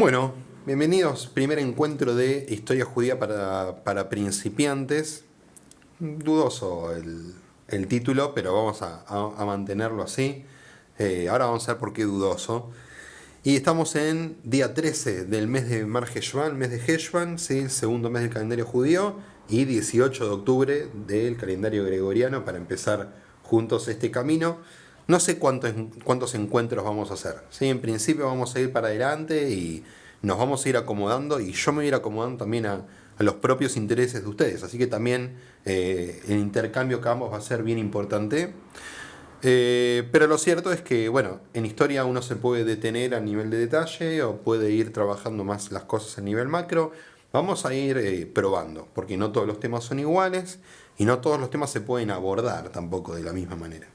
Bueno, bienvenidos. Primer encuentro de historia judía para principiantes. Dudoso el título, pero vamos a mantenerlo así. Ahora vamos a ver por qué dudoso. Y estamos en día 13 del mes de Mar Heshvan, mes de Heshvan, ¿sí? El segundo mes del calendario judío, y 18 de octubre del calendario gregoriano para empezar juntos este camino. No sé cuántos encuentros vamos a hacer, ¿sí? En principio vamos a ir para adelante y nos vamos a ir acomodando, y yo me voy a ir acomodando también a los propios intereses de ustedes. Así que también el intercambio que ambos va a ser bien importante. Pero lo cierto es que, bueno, en historia uno se puede detener a nivel de detalle o puede ir trabajando más las cosas a nivel macro. Vamos a ir probando, porque no todos los temas son iguales y no todos los temas se pueden abordar tampoco de la misma manera.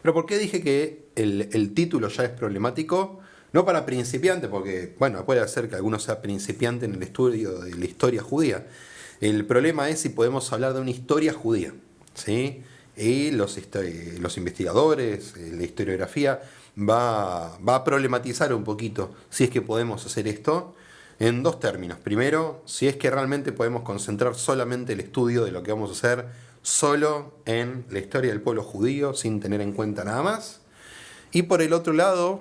Pero ¿por qué dije que el título ya es problemático? No para principiantes, porque, bueno, puede ser que alguno sea principiante en el estudio de la historia judía. El problema es si podemos hablar de una historia judía, ¿sí? Y los investigadores, la historiografía, va a problematizar un poquito si es que podemos hacer esto en dos términos. Primero, si es que realmente podemos concentrar solamente el estudio de lo que vamos a hacer solo en la historia del pueblo judío, sin tener en cuenta nada más. Y por el otro lado,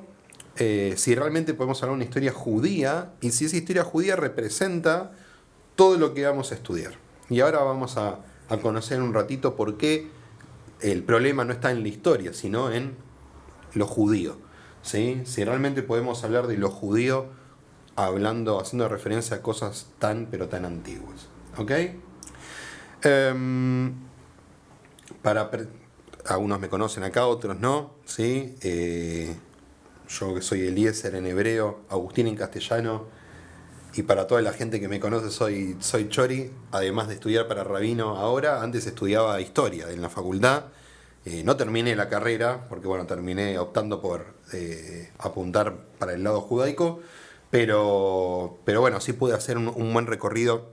si realmente podemos hablar de una historia judía, y si esa historia judía representa todo lo que vamos a estudiar. Y ahora vamos a conocer un ratito por qué el problema no está en la historia, sino en lo judío, ¿sí? Si realmente podemos hablar de lo judío haciendo referencia a cosas pero tan antiguas. ¿Ok? Algunos me conocen acá, otros no, ¿sí? Yo que soy Eliezer en hebreo, Agustín en castellano, y para toda la gente que me conoce soy Chori, además de estudiar para rabino ahora. Antes estudiaba historia en la facultad. No terminé la carrera, porque bueno, terminé optando por apuntar para el lado judaico, pero bueno, sí pude hacer un buen recorrido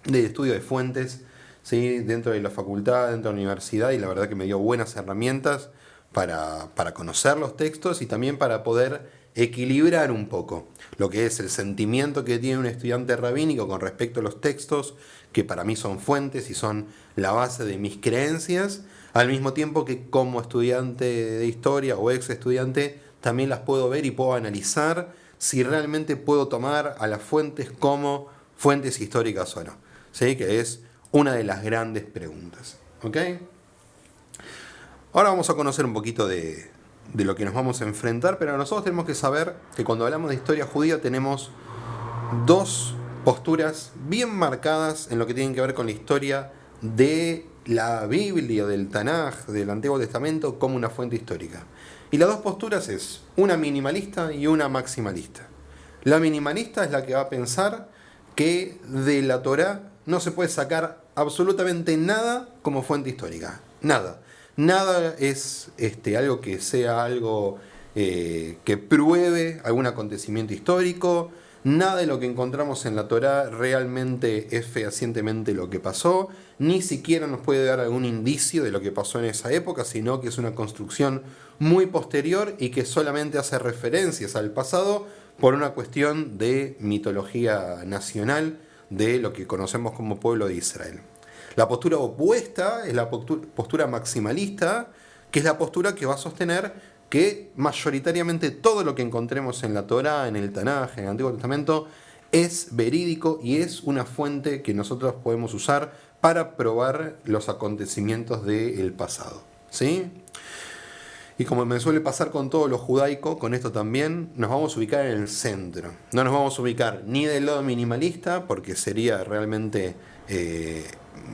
de estudio de fuentes, ¿sí? Dentro de la facultad, dentro de la universidad, y la verdad que me dio buenas herramientas para conocer los textos y también para poder equilibrar un poco lo que es el sentimiento que tiene un estudiante rabínico con respecto a los textos, que para mí son fuentes y son la base de mis creencias, al mismo tiempo que como estudiante de historia o ex estudiante también las puedo ver y puedo analizar si realmente puedo tomar a las fuentes como fuentes históricas o no, ¿sí? Que es una de las grandes preguntas. ¿Ok? Ahora vamos a conocer un poquito de lo que nos vamos a enfrentar, pero nosotros tenemos que saber que cuando hablamos de historia judía tenemos dos posturas bien marcadas en lo que tiene que ver con la historia de la Biblia, del Tanaj, del Antiguo Testamento, como una fuente histórica. Y las dos posturas es una minimalista y una maximalista. La minimalista es la que va a pensar que de la Torá no se puede sacar absolutamente nada como fuente histórica. Nada. Nada es algo que sea algo que pruebe algún acontecimiento histórico. Nada de lo que encontramos en la Torá realmente es fehacientemente lo que pasó. Ni siquiera nos puede dar algún indicio de lo que pasó en esa época, sino que es una construcción muy posterior y que solamente hace referencias al pasado por una cuestión de mitología nacional de lo que conocemos como pueblo de Israel. La postura opuesta es la postura maximalista, que es la postura que va a sostener que mayoritariamente todo lo que encontremos en la Torá, en el Tanaj, en el Antiguo Testamento, es verídico y es una fuente que nosotros podemos usar para probar los acontecimientos del pasado, ¿sí? Y como me suele pasar con todo lo judaico, con esto también, nos vamos a ubicar en el centro. No nos vamos a ubicar ni del lado minimalista, porque sería realmente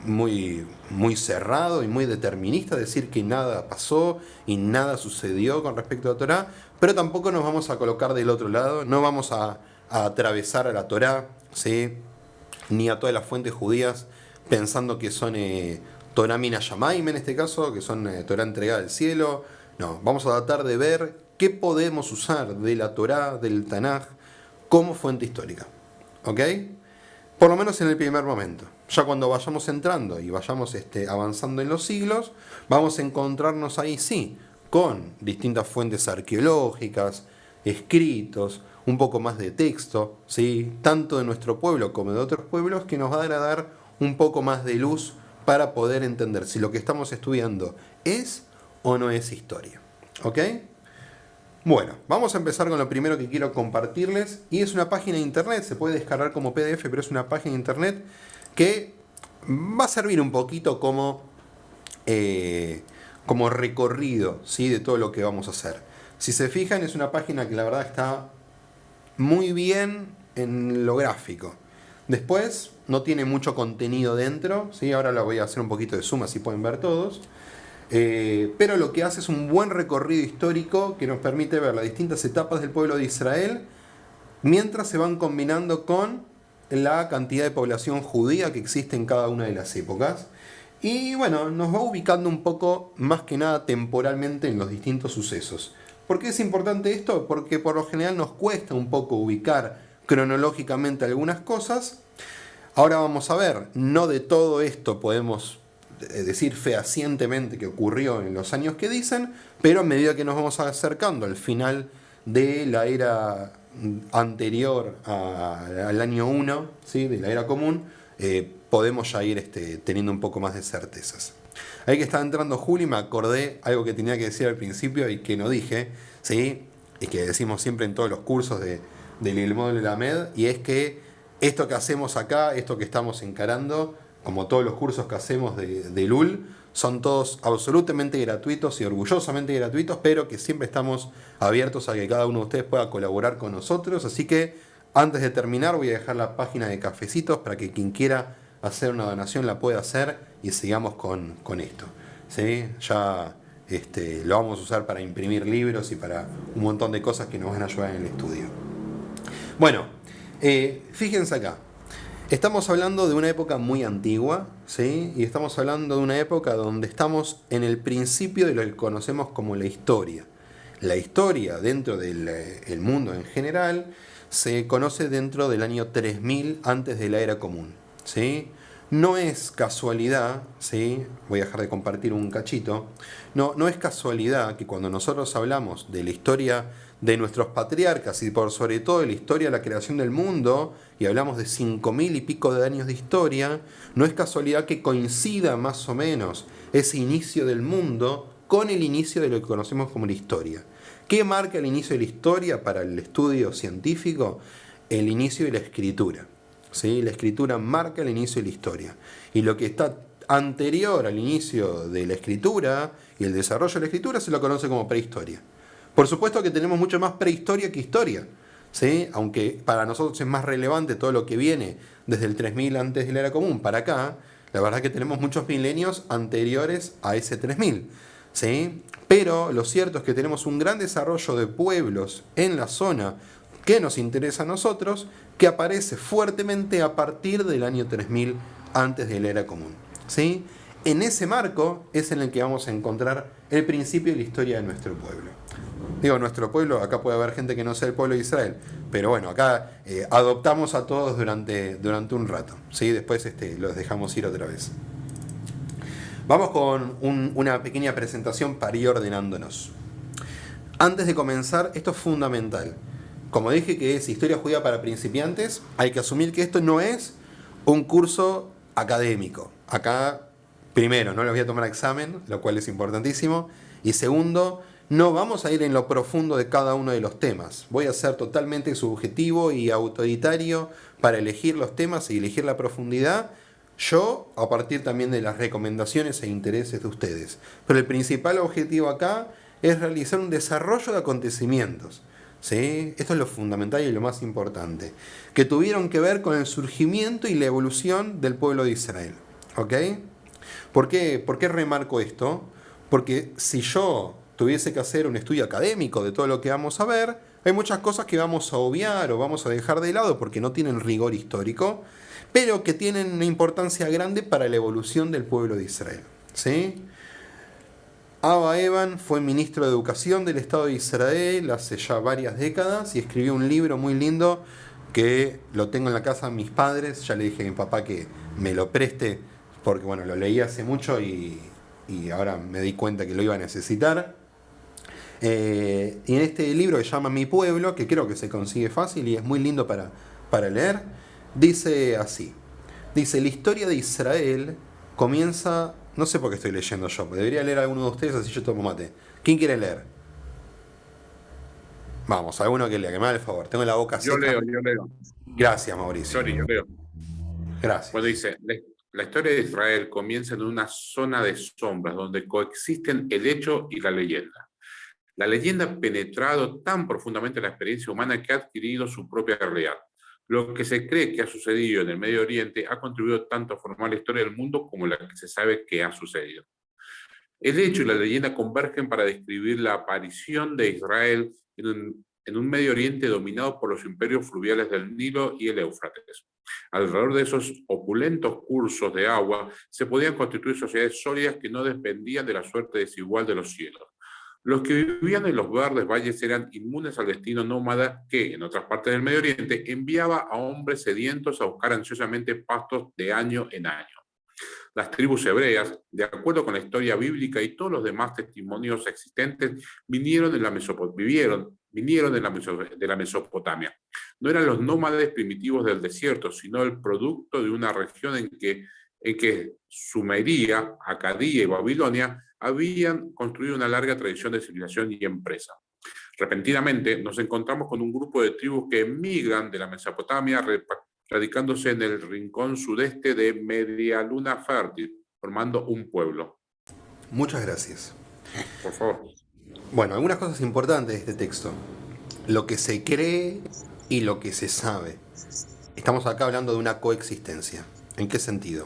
muy cerrado y muy determinista decir que nada pasó y nada sucedió con respecto a la Torá, pero tampoco nos vamos a colocar del otro lado, no vamos a atravesar a la Torá, ¿sí? Ni a todas las fuentes judías pensando que son Torá Mina Shamaim en este caso, que son Torá entregada del cielo. No, vamos a tratar de ver qué podemos usar de la Torá, del Tanaj, como fuente histórica. ¿Ok? Por lo menos en el primer momento. Ya cuando vayamos entrando y vayamos avanzando en los siglos, vamos a encontrarnos ahí sí, con distintas fuentes arqueológicas, escritos, un poco más de texto, ¿sí? Tanto de nuestro pueblo como de otros pueblos, que nos van a dar un poco más de luz para poder entender si lo que estamos estudiando es o no es historia. ¿Ok? Bueno, vamos a empezar con lo primero que quiero compartirles, y es una página de internet, se puede descargar como PDF, pero es una página de internet que va a servir un poquito como recorrido, ¿sí? De todo lo que vamos a hacer. Si se fijan, es una página que la verdad está muy bien en lo gráfico. Después no tiene mucho contenido dentro, ¿sí? Ahora la voy a hacer un poquito de zoom así pueden ver todos. Pero lo que hace es un buen recorrido histórico que nos permite ver las distintas etapas del pueblo de Israel mientras se van combinando con la cantidad de población judía que existe en cada una de las épocas. Y bueno, nos va ubicando un poco más que nada temporalmente en los distintos sucesos. ¿Por qué es importante esto? Porque por lo general nos cuesta un poco ubicar cronológicamente algunas cosas. Ahora vamos a ver, no de todo esto podemos decir fehacientemente que ocurrió en los años que dicen, pero a medida que nos vamos acercando al final de la era anterior al año 1, ¿sí? De la era común, podemos ya ir teniendo un poco más de certezas. Ahí que estaba entrando Juli, me acordé algo que tenía que decir al principio y que no dije, ¿sí? Y que decimos siempre en todos los cursos del Ilmod Lamed, y es que esto que hacemos acá, esto que estamos encarando, como todos los cursos que hacemos de LUL, son todos absolutamente gratuitos y orgullosamente gratuitos, pero que siempre estamos abiertos a que cada uno de ustedes pueda colaborar con nosotros. Así que antes de terminar voy a dejar la página de Cafecitos para que quien quiera hacer una donación la pueda hacer y sigamos con esto. ¿Sí? Ya lo vamos a usar para imprimir libros y para un montón de cosas que nos van a ayudar en el estudio. Bueno, fíjense acá. Estamos hablando de una época muy antigua, ¿sí? Y estamos hablando de una época donde estamos en el principio de lo que conocemos como la historia. La historia dentro del mundo en general se conoce dentro del año 3000 antes de la era común, ¿sí? No es casualidad, ¿sí? Voy a dejar de compartir un cachito. No es casualidad que cuando nosotros hablamos de la historia de nuestros patriarcas y por sobre todo de la historia de la creación del mundo, y hablamos de 5000 y pico de años de historia, no es casualidad que coincida más o menos ese inicio del mundo con el inicio de lo que conocemos como la historia. ¿Qué marca el inicio de la historia para el estudio científico? El inicio de la escritura. ¿Sí? La escritura marca el inicio de la historia. Y lo que está anterior al inicio de la escritura y el desarrollo de la escritura se lo conoce como prehistoria. Por supuesto que tenemos mucho más prehistoria que historia, ¿sí? Aunque para nosotros es más relevante todo lo que viene desde el 3000 antes de la era común para acá, la verdad es que tenemos muchos milenios anteriores a ese 3000, ¿sí? Pero lo cierto es que tenemos un gran desarrollo de pueblos en la zona que nos interesa a nosotros, que aparece fuertemente a partir del año 3000 antes de la era común, ¿sí? En ese marco es en el que vamos a encontrar el principio de la historia de nuestro pueblo. Digo nuestro pueblo, acá puede haber gente que no sea el pueblo de Israel, pero bueno, acá adoptamos a todos durante un rato, ¿sí? Después los dejamos ir otra vez. Vamos con una pequeña presentación para ir ordenándonos. Antes de comenzar, esto es fundamental. Como dije que es historia judía para principiantes, hay que asumir que esto no es un curso académico. Acá, primero, no les voy a tomar examen, lo cual es importantísimo. Y segundo, no vamos a ir en lo profundo de cada uno de los temas. Voy a ser totalmente subjetivo y autoritario para elegir los temas y elegir la profundidad. Yo, a partir también de las recomendaciones e intereses de ustedes. Pero el principal objetivo acá es realizar un desarrollo de acontecimientos. ¿Sí? Esto es lo fundamental y lo más importante, que tuvieron que ver con el surgimiento y la evolución del pueblo de Israel. ¿Ok? ¿Por qué remarco esto? Porque si yo tuviese que hacer un estudio académico de todo lo que vamos a ver, hay muchas cosas que vamos a obviar o vamos a dejar de lado porque no tienen rigor histórico, pero que tienen una importancia grande para la evolución del pueblo de Israel. ¿Sí? Abba Eban fue ministro de Educación del Estado de Israel hace ya varias décadas y escribió un libro muy lindo que lo tengo en la casa de mis padres. Ya le dije a mi papá que me lo preste porque bueno, lo leí hace mucho y ahora me di cuenta que lo iba a necesitar. Y en este libro que se llama Mi Pueblo, que creo que se consigue fácil y es muy lindo para leer, dice así. Dice, la historia de Israel comienza... No sé por qué estoy leyendo yo, debería leer alguno de ustedes así yo tomo mate. ¿Quién quiere leer? Vamos, alguno que lea, que me haga el favor. Tengo la boca Yo seca. leo, yo leo. Gracias, Mauricio. Sorry, yo leo. Bueno, Gracias. dice, la historia de Israel comienza en una zona de sombras donde coexisten el hecho y la leyenda. La leyenda ha penetrado tan profundamente en la experiencia humana que ha adquirido su propia realidad. Lo que se cree que ha sucedido en el Medio Oriente ha contribuido tanto a formar la historia del mundo como la que se sabe que ha sucedido. El hecho y la leyenda convergen para describir la aparición de Israel en un Medio Oriente dominado por los imperios fluviales del Nilo y el Éufrates. Alrededor de esos opulentos cursos de agua se podían constituir sociedades sólidas que no dependían de la suerte desigual de los cielos. Los que vivían en los verdes valles eran inmunes al destino nómada que, en otras partes del Medio Oriente, enviaba a hombres sedientos a buscar ansiosamente pastos de año en año. Las tribus hebreas, de acuerdo con la historia bíblica y todos los demás testimonios existentes, vinieron de la Mesopotamia. No eran los nómades primitivos del desierto, sino el producto de una región en que Sumeria, Acadía y Babilonia habían construido una larga tradición de civilización y empresa. Repentinamente nos encontramos con un grupo de tribus que emigran de la Mesopotamia radicándose en el rincón sudeste de Media Luna Fértil, formando un pueblo. Muchas gracias. Por favor. Bueno, algunas cosas importantes de este texto. Lo que se cree y lo que se sabe. Estamos acá hablando de una coexistencia. ¿En qué sentido?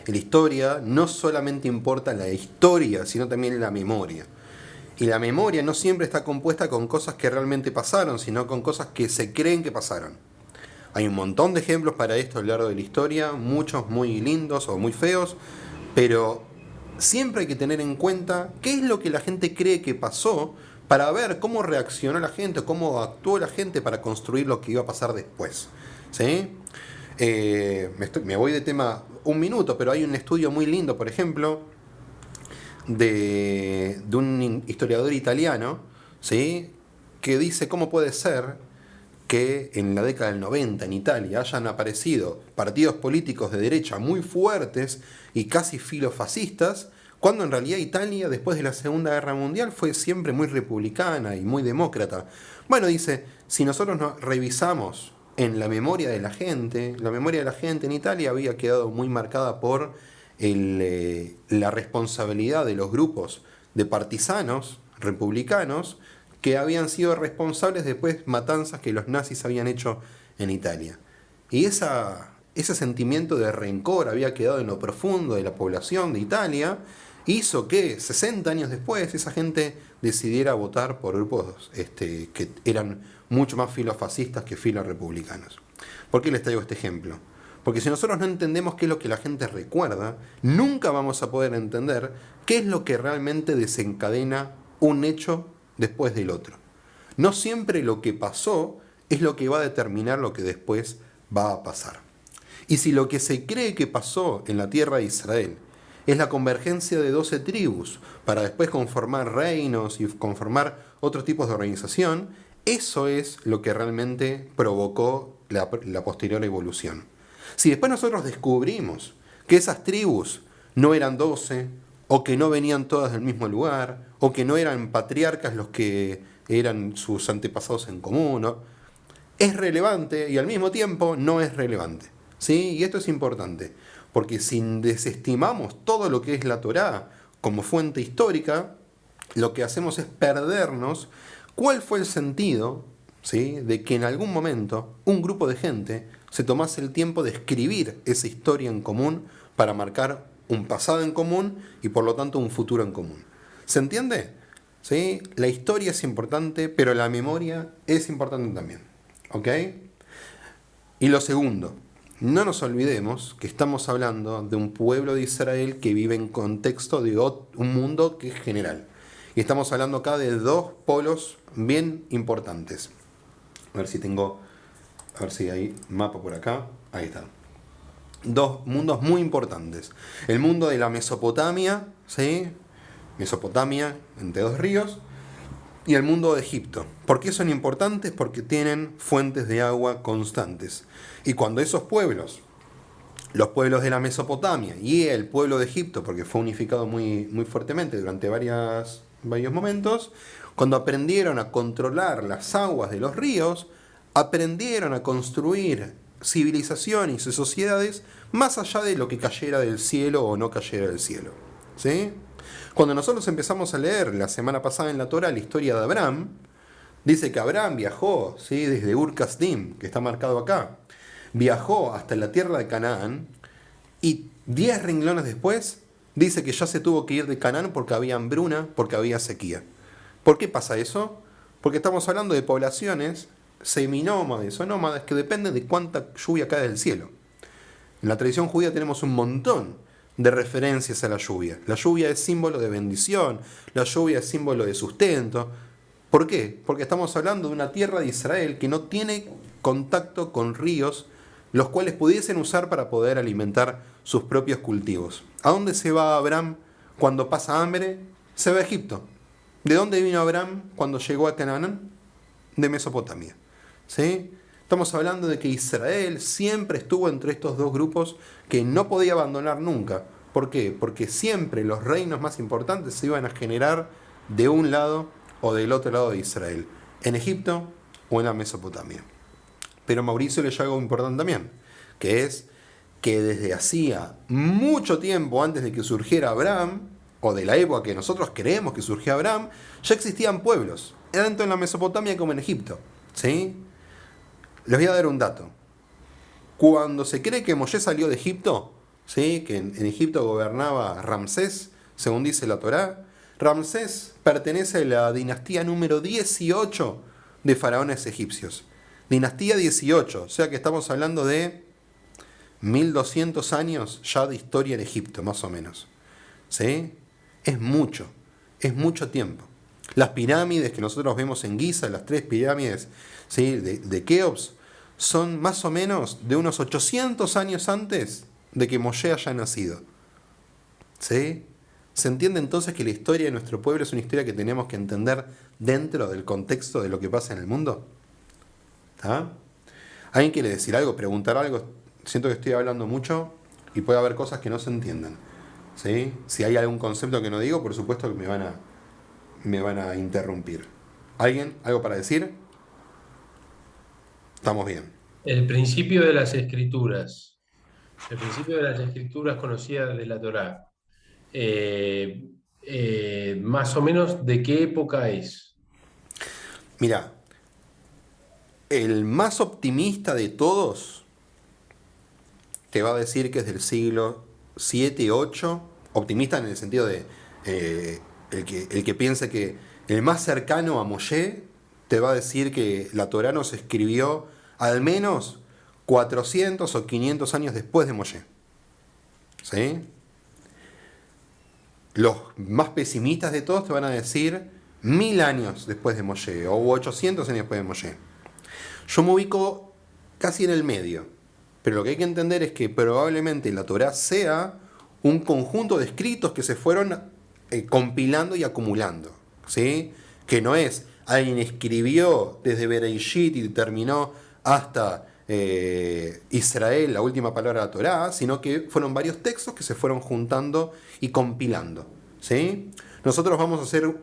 En la historia no solamente importa la historia, sino también la memoria. Y la memoria no siempre está compuesta con cosas que realmente pasaron, sino con cosas que se creen que pasaron. Hay un montón de ejemplos para esto a lo largo de la historia, muchos muy lindos o muy feos, pero siempre hay que tener en cuenta qué es lo que la gente cree que pasó para ver cómo reaccionó la gente, cómo actuó la gente para construir lo que iba a pasar después. ¿Sí? Me voy de tema un minuto, pero hay un estudio muy lindo, por ejemplo, de un historiador italiano, ¿sí? Que dice cómo puede ser que en la década del 90 en Italia hayan aparecido partidos políticos de derecha muy fuertes y casi filofascistas, cuando en realidad Italia después de la Segunda Guerra Mundial fue siempre muy republicana y muy demócrata. Bueno, dice, si nosotros revisamos en la memoria de la gente en Italia había quedado muy marcada por la responsabilidad de los grupos de partisanos republicanos que habían sido responsables después matanzas que los nazis habían hecho en Italia. Y ese sentimiento de rencor había quedado en lo profundo de la población de Italia, hizo que 60 años después esa gente decidiera votar por grupos que eran mucho más filofascistas que filorepublicanos. ¿Por qué les traigo este ejemplo? Porque si nosotros no entendemos qué es lo que la gente recuerda, nunca vamos a poder entender qué es lo que realmente desencadena un hecho después del otro. No siempre lo que pasó es lo que va a determinar lo que después va a pasar. Y si lo que se cree que pasó en la tierra de Israel es la convergencia de 12 tribus para después conformar reinos y conformar otros tipos de organización, eso es lo que realmente provocó la posterior evolución. Si después nosotros descubrimos que esas tribus no eran 12, o que no venían todas del mismo lugar, o que no eran patriarcas los que eran sus antepasados en común, ¿no? Es relevante y al mismo tiempo no es relevante. ¿Sí? Y esto es importante, porque si desestimamos todo lo que es la Torá como fuente histórica, lo que hacemos es perdernos cuál fue el sentido, ¿sí?, de que en algún momento un grupo de gente se tomase el tiempo de escribir esa historia en común para marcar un pasado en común y por lo tanto un futuro en común. ¿Se entiende? ¿Sí? La historia es importante, pero la memoria es importante también. ¿Ok? Y lo segundo, no nos olvidemos que estamos hablando de un pueblo de Israel que vive en contexto de un mundo que es general. Y estamos hablando acá de dos polos bien importantes. A ver si hay mapa por acá. Ahí está. Dos mundos muy importantes. El mundo de la Mesopotamia, ¿sí? Mesopotamia, entre dos ríos, y el mundo de Egipto. ¿Por qué son importantes? Porque tienen fuentes de agua constantes. Y cuando esos pueblos, los pueblos de la Mesopotamia y el pueblo de Egipto, porque fue unificado muy, muy fuertemente durante varios momentos, cuando aprendieron a controlar las aguas de los ríos, aprendieron a construir civilizaciones y sociedades más allá de lo que cayera del cielo o no cayera del cielo. ¿Sí? Cuando nosotros empezamos a leer la semana pasada en la Torah la historia de Abraham, dice que Abraham viajó, ¿sí?, desde Ur Kasdim, que está marcado acá, viajó hasta la tierra de Canaán y 10 renglones después dice que ya se tuvo que ir de Canaán porque había hambruna, porque había sequía. ¿Por qué pasa eso? Porque estamos hablando de poblaciones seminómades o nómadas que dependen de cuánta lluvia cae del cielo. En la tradición judía tenemos un montón de referencias a la lluvia. La lluvia es símbolo de bendición, la lluvia es símbolo de sustento. ¿Por qué? Porque estamos hablando de una tierra de Israel que no tiene contacto con ríos, los cuales pudiesen usar para poder alimentar sus propios cultivos. ¿A dónde se va Abraham cuando pasa hambre? Se va a Egipto. ¿De dónde vino Abraham cuando llegó a Canaán? De Mesopotamia. ¿Sí? Estamos hablando de que Israel siempre estuvo entre estos dos grupos que no podía abandonar nunca. ¿Por qué? Porque siempre los reinos más importantes se iban a generar de un lado o del otro lado de Israel, en Egipto o en la Mesopotamia. Pero Mauricio leyó algo importante también, que es que desde hacía mucho tiempo antes de que surgiera Abraham, o de la época que nosotros creemos que surgió Abraham, ya existían pueblos, tanto en la Mesopotamia como en Egipto. ¿Sí? Les voy a dar un dato. Cuando se cree que Moshe salió de Egipto, ¿sí?, que en Egipto gobernaba Ramsés, según dice la Torá, Ramsés pertenece a la dinastía número 18 de faraones egipcios. Dinastía 18, o sea que estamos hablando de 1200 años ya de historia en Egipto, más o menos. ¿Sí? Es mucho tiempo. Las pirámides que nosotros vemos en Giza, las 3 pirámides, ¿sí?, de Keops, son más o menos de unos 800 años antes de que Moshe haya nacido. ¿Sí? ¿Se entiende entonces que la historia de nuestro pueblo es una historia que tenemos que entender dentro del contexto de lo que pasa en el mundo? ¿Ah? ¿Alguien quiere decir algo, preguntar algo? Siento que estoy hablando mucho y puede haber cosas que no se entiendan. ¿Sí? Si hay algún concepto que no digo, por supuesto que me van a interrumpir. ¿Alguien? ¿Algo para decir? Estamos bien. El principio de las escrituras. El principio de las escrituras conocidas de la Torá. Más o menos, ¿de qué época es? Mira, el más optimista de todos te va a decir que es del siglo 7, 8. Optimista en el sentido de el que piense que el más cercano a Moshe te va a decir que la Torá no se escribió al menos 400 o 500 años después de Moshe. ¿Sí? Los más pesimistas de todos te van a decir 1000 años después de Moshe o 800 años después de Moshe. Yo me ubico casi en el medio, pero lo que hay que entender es que probablemente la Torá sea un conjunto de escritos que se fueron compilando y acumulando, ¿sí? Que no es alguien escribió desde Bereishit y terminó hasta Israel, la última palabra de la Torá, sino que fueron varios textos que se fueron juntando y compilando, ¿sí? Nosotros vamos a hacer,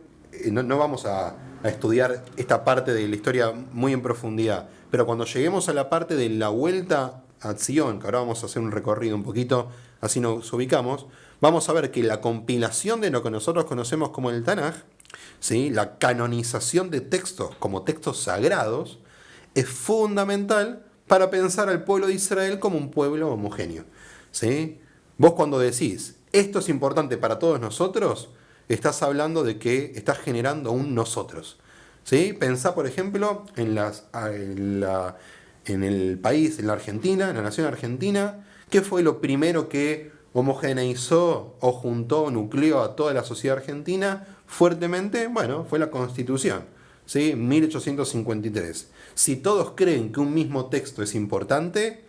no vamos a estudiar esta parte de la historia muy en profundidad, pero cuando lleguemos a la parte de la vuelta a Sion, que ahora vamos a hacer un recorrido un poquito, así nos ubicamos, vamos a ver que la compilación de lo que nosotros conocemos como el Tanaj, ¿sí?, la canonización de textos como textos sagrados, es fundamental para pensar al pueblo de Israel como un pueblo homogéneo. ¿Sí? Vos cuando decís, esto es importante para todos nosotros, estás hablando de que estás generando un nosotros. ¿Sí? Pensá, por ejemplo, en el país, en la Argentina, en la nación argentina, ¿qué fue lo primero que homogeneizó o juntó, nucleó a toda la sociedad argentina fuertemente? Bueno, fue la Constitución, ¿sí? 1853. Si todos creen que un mismo texto es importante,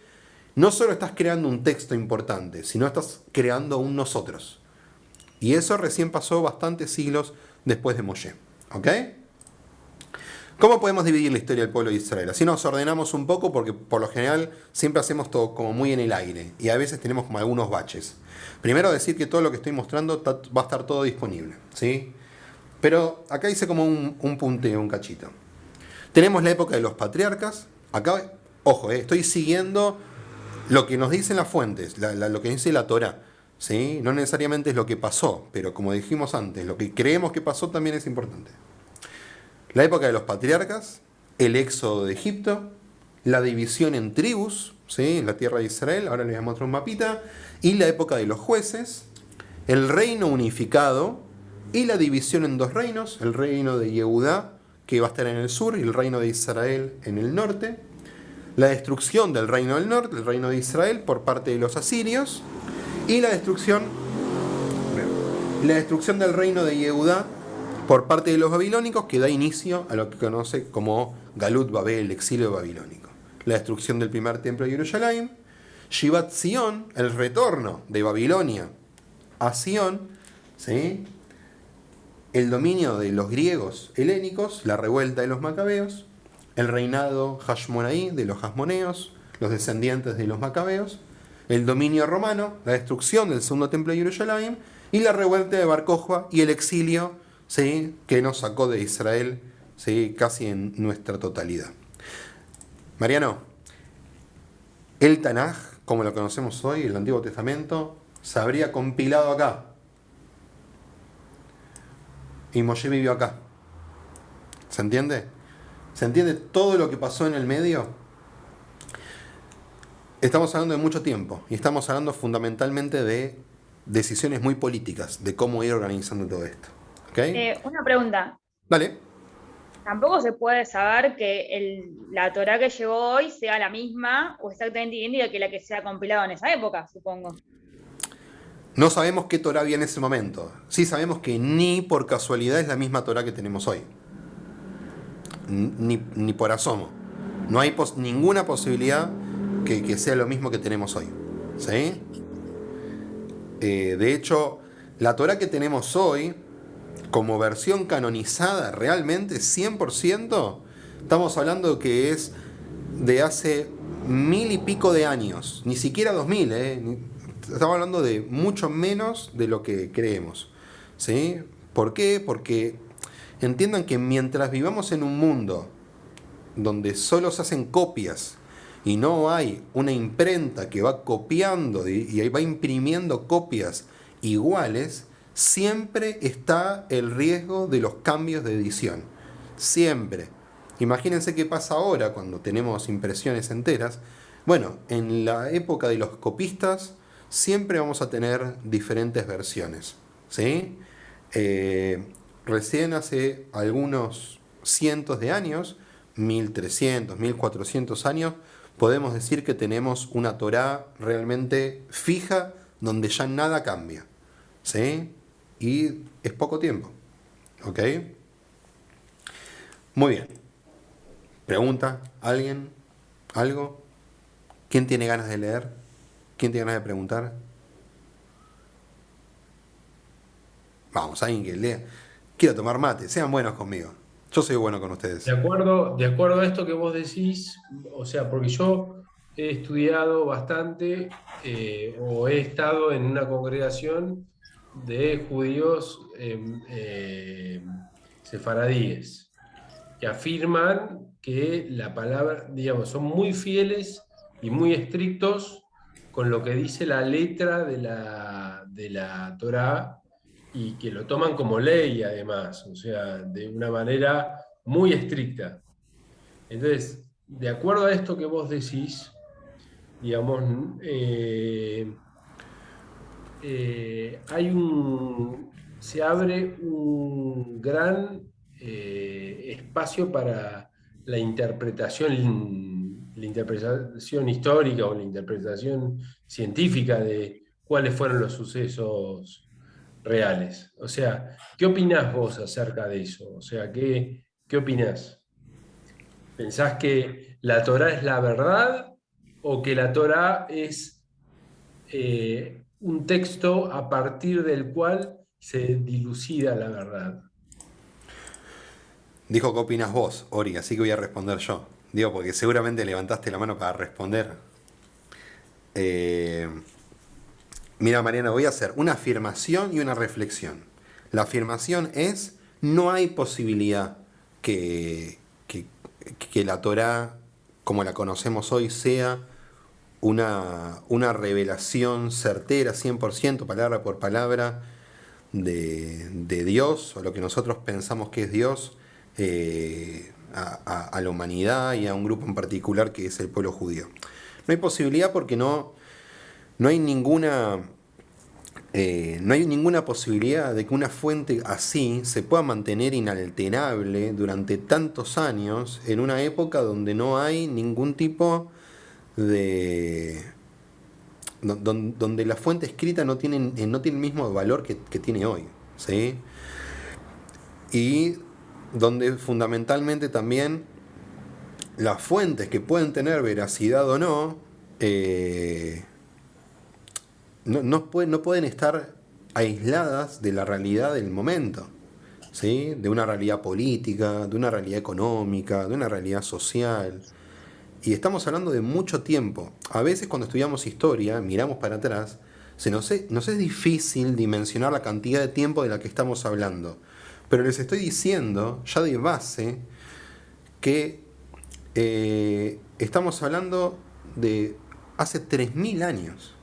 no solo estás creando un texto importante, sino estás creando un nosotros. Y eso recién pasó bastantes siglos después de Moshe. ¿Ok? ¿Cómo podemos dividir la historia del pueblo de Israel? Así nos ordenamos un poco porque por lo general siempre hacemos todo como muy en el aire y a veces tenemos como algunos baches. Primero decir que todo lo que estoy mostrando va a estar todo disponible, ¿sí? Pero acá hice como un punteo, un cachito. Tenemos la época de los patriarcas. Acá, ojo, estoy siguiendo lo que nos dicen las fuentes, lo que dice la Torá, ¿sí? No necesariamente es lo que pasó, pero como dijimos antes, lo que creemos que pasó también es importante. La época de los patriarcas, el éxodo de Egipto, la división en tribus, ¿sí? En la tierra de Israel, ahora les voy a mostrar un mapita, y la época de los jueces, el reino unificado y la división en dos reinos, el reino de Yehudá, que va a estar en el sur, y el reino de Israel en el norte, la destrucción del reino del norte, el reino de Israel, por parte de los asirios, y la destrucción del reino de Yehudá por parte de los babilónicos, que da inicio a lo que conoce como Galut Babel, el exilio babilónico. La destrucción del primer templo de Jerusalén, Shivat Zion, el retorno de Babilonia a Sion, ¿sí? El dominio de los griegos helénicos, la revuelta de los macabeos, el reinado Hashmonaí de los hasmoneos, los descendientes de los macabeos, el dominio romano, la destrucción del segundo templo de Jerusalén y la revuelta de Bar Kokhba y el exilio, ¿sí? Que nos sacó de Israel, ¿sí? Casi en nuestra totalidad. Mariano, el Tanaj, como lo conocemos hoy, el Antiguo Testamento, se habría compilado acá. Y Moshe vivió acá. ¿Se entiende? ¿Se entiende todo lo que pasó en el medio? Estamos hablando de mucho tiempo y estamos hablando fundamentalmente de decisiones muy políticas, de cómo ir organizando todo esto. ¿Okay? Una pregunta. Dale. Tampoco se puede saber que la Torá que llegó hoy sea la misma o exactamente idéntica que la que se ha compilado en esa época, supongo. No sabemos qué Torá había en ese momento. Sí sabemos que ni por casualidad es la misma Torá que tenemos hoy. Ni por asomo. No hay ninguna posibilidad que sea lo mismo que tenemos hoy. ¿Sí? De hecho, la Torá que tenemos hoy, como versión canonizada realmente 100%, estamos hablando que es de hace 1000 y pico de años. Ni siquiera 2000, Estamos hablando de mucho menos de lo que creemos. ¿Sí? ¿Por qué? Porque entiendan que mientras vivamos en un mundo donde solo se hacen copias y no hay una imprenta que va copiando y va imprimiendo copias iguales, siempre está el riesgo de los cambios de edición. Siempre. Imagínense qué pasa ahora cuando tenemos impresiones enteras. Bueno, en la época de los copistas siempre vamos a tener diferentes versiones. ¿Sí? Recién hace algunos cientos de años, 1300, 1400 años, podemos decir que tenemos una Torá realmente fija donde ya nada cambia. ¿Sí? Y es poco tiempo. ¿Ok? Muy bien. ¿Pregunta? ¿Alguien? ¿Algo? ¿Quién tiene ganas de leer? ¿Quién tiene ganas de preguntar? Vamos, alguien que lea. Quiero tomar mate, sean buenos conmigo. Yo soy bueno con ustedes. De acuerdo a esto que vos decís, o sea, porque yo he estudiado bastante o he estado en una congregación de judíos sefaradíes que afirman que la palabra, digamos, son muy fieles y muy estrictos con lo que dice la letra de la Torá y que lo toman como ley además, o sea, de una manera muy estricta. Entonces, de acuerdo a esto que vos decís, digamos, se abre un gran espacio para la interpretación histórica o la interpretación científica de cuáles fueron los sucesos reales. O sea, ¿qué opinás vos acerca de eso? O sea, ¿qué opinás? ¿Pensás que la Torá es la verdad o que la Torá es un texto a partir del cual se dilucida la verdad? Dijo qué opinas vos, Ori, así que voy a responder yo. Digo, porque seguramente levantaste la mano para responder. Eh, Mira, Mariana, voy a hacer una afirmación y una reflexión. La afirmación es, no hay posibilidad que, que, que la Torá, como la conocemos hoy, sea una revelación certera, 100%, palabra por palabra, de Dios, o lo que nosotros pensamos que es Dios, a la humanidad y a un grupo en particular que es el pueblo judío. No hay posibilidad porque no hay ninguna posibilidad de que una fuente así se pueda mantener inalterable durante tantos años en una época donde no hay ningún tipo de... donde la fuente escrita no tiene el mismo valor que tiene hoy, ¿sí? Y donde fundamentalmente también las fuentes que pueden tener veracidad o no, no pueden estar aisladas de la realidad del momento, ¿sí? De una realidad política, de una realidad económica, de una realidad social. Y estamos hablando de mucho tiempo. A veces cuando estudiamos historia, miramos para atrás, nos es difícil dimensionar la cantidad de tiempo de la que estamos hablando. Pero les estoy diciendo, ya de base, que estamos hablando de hace 3.000 años.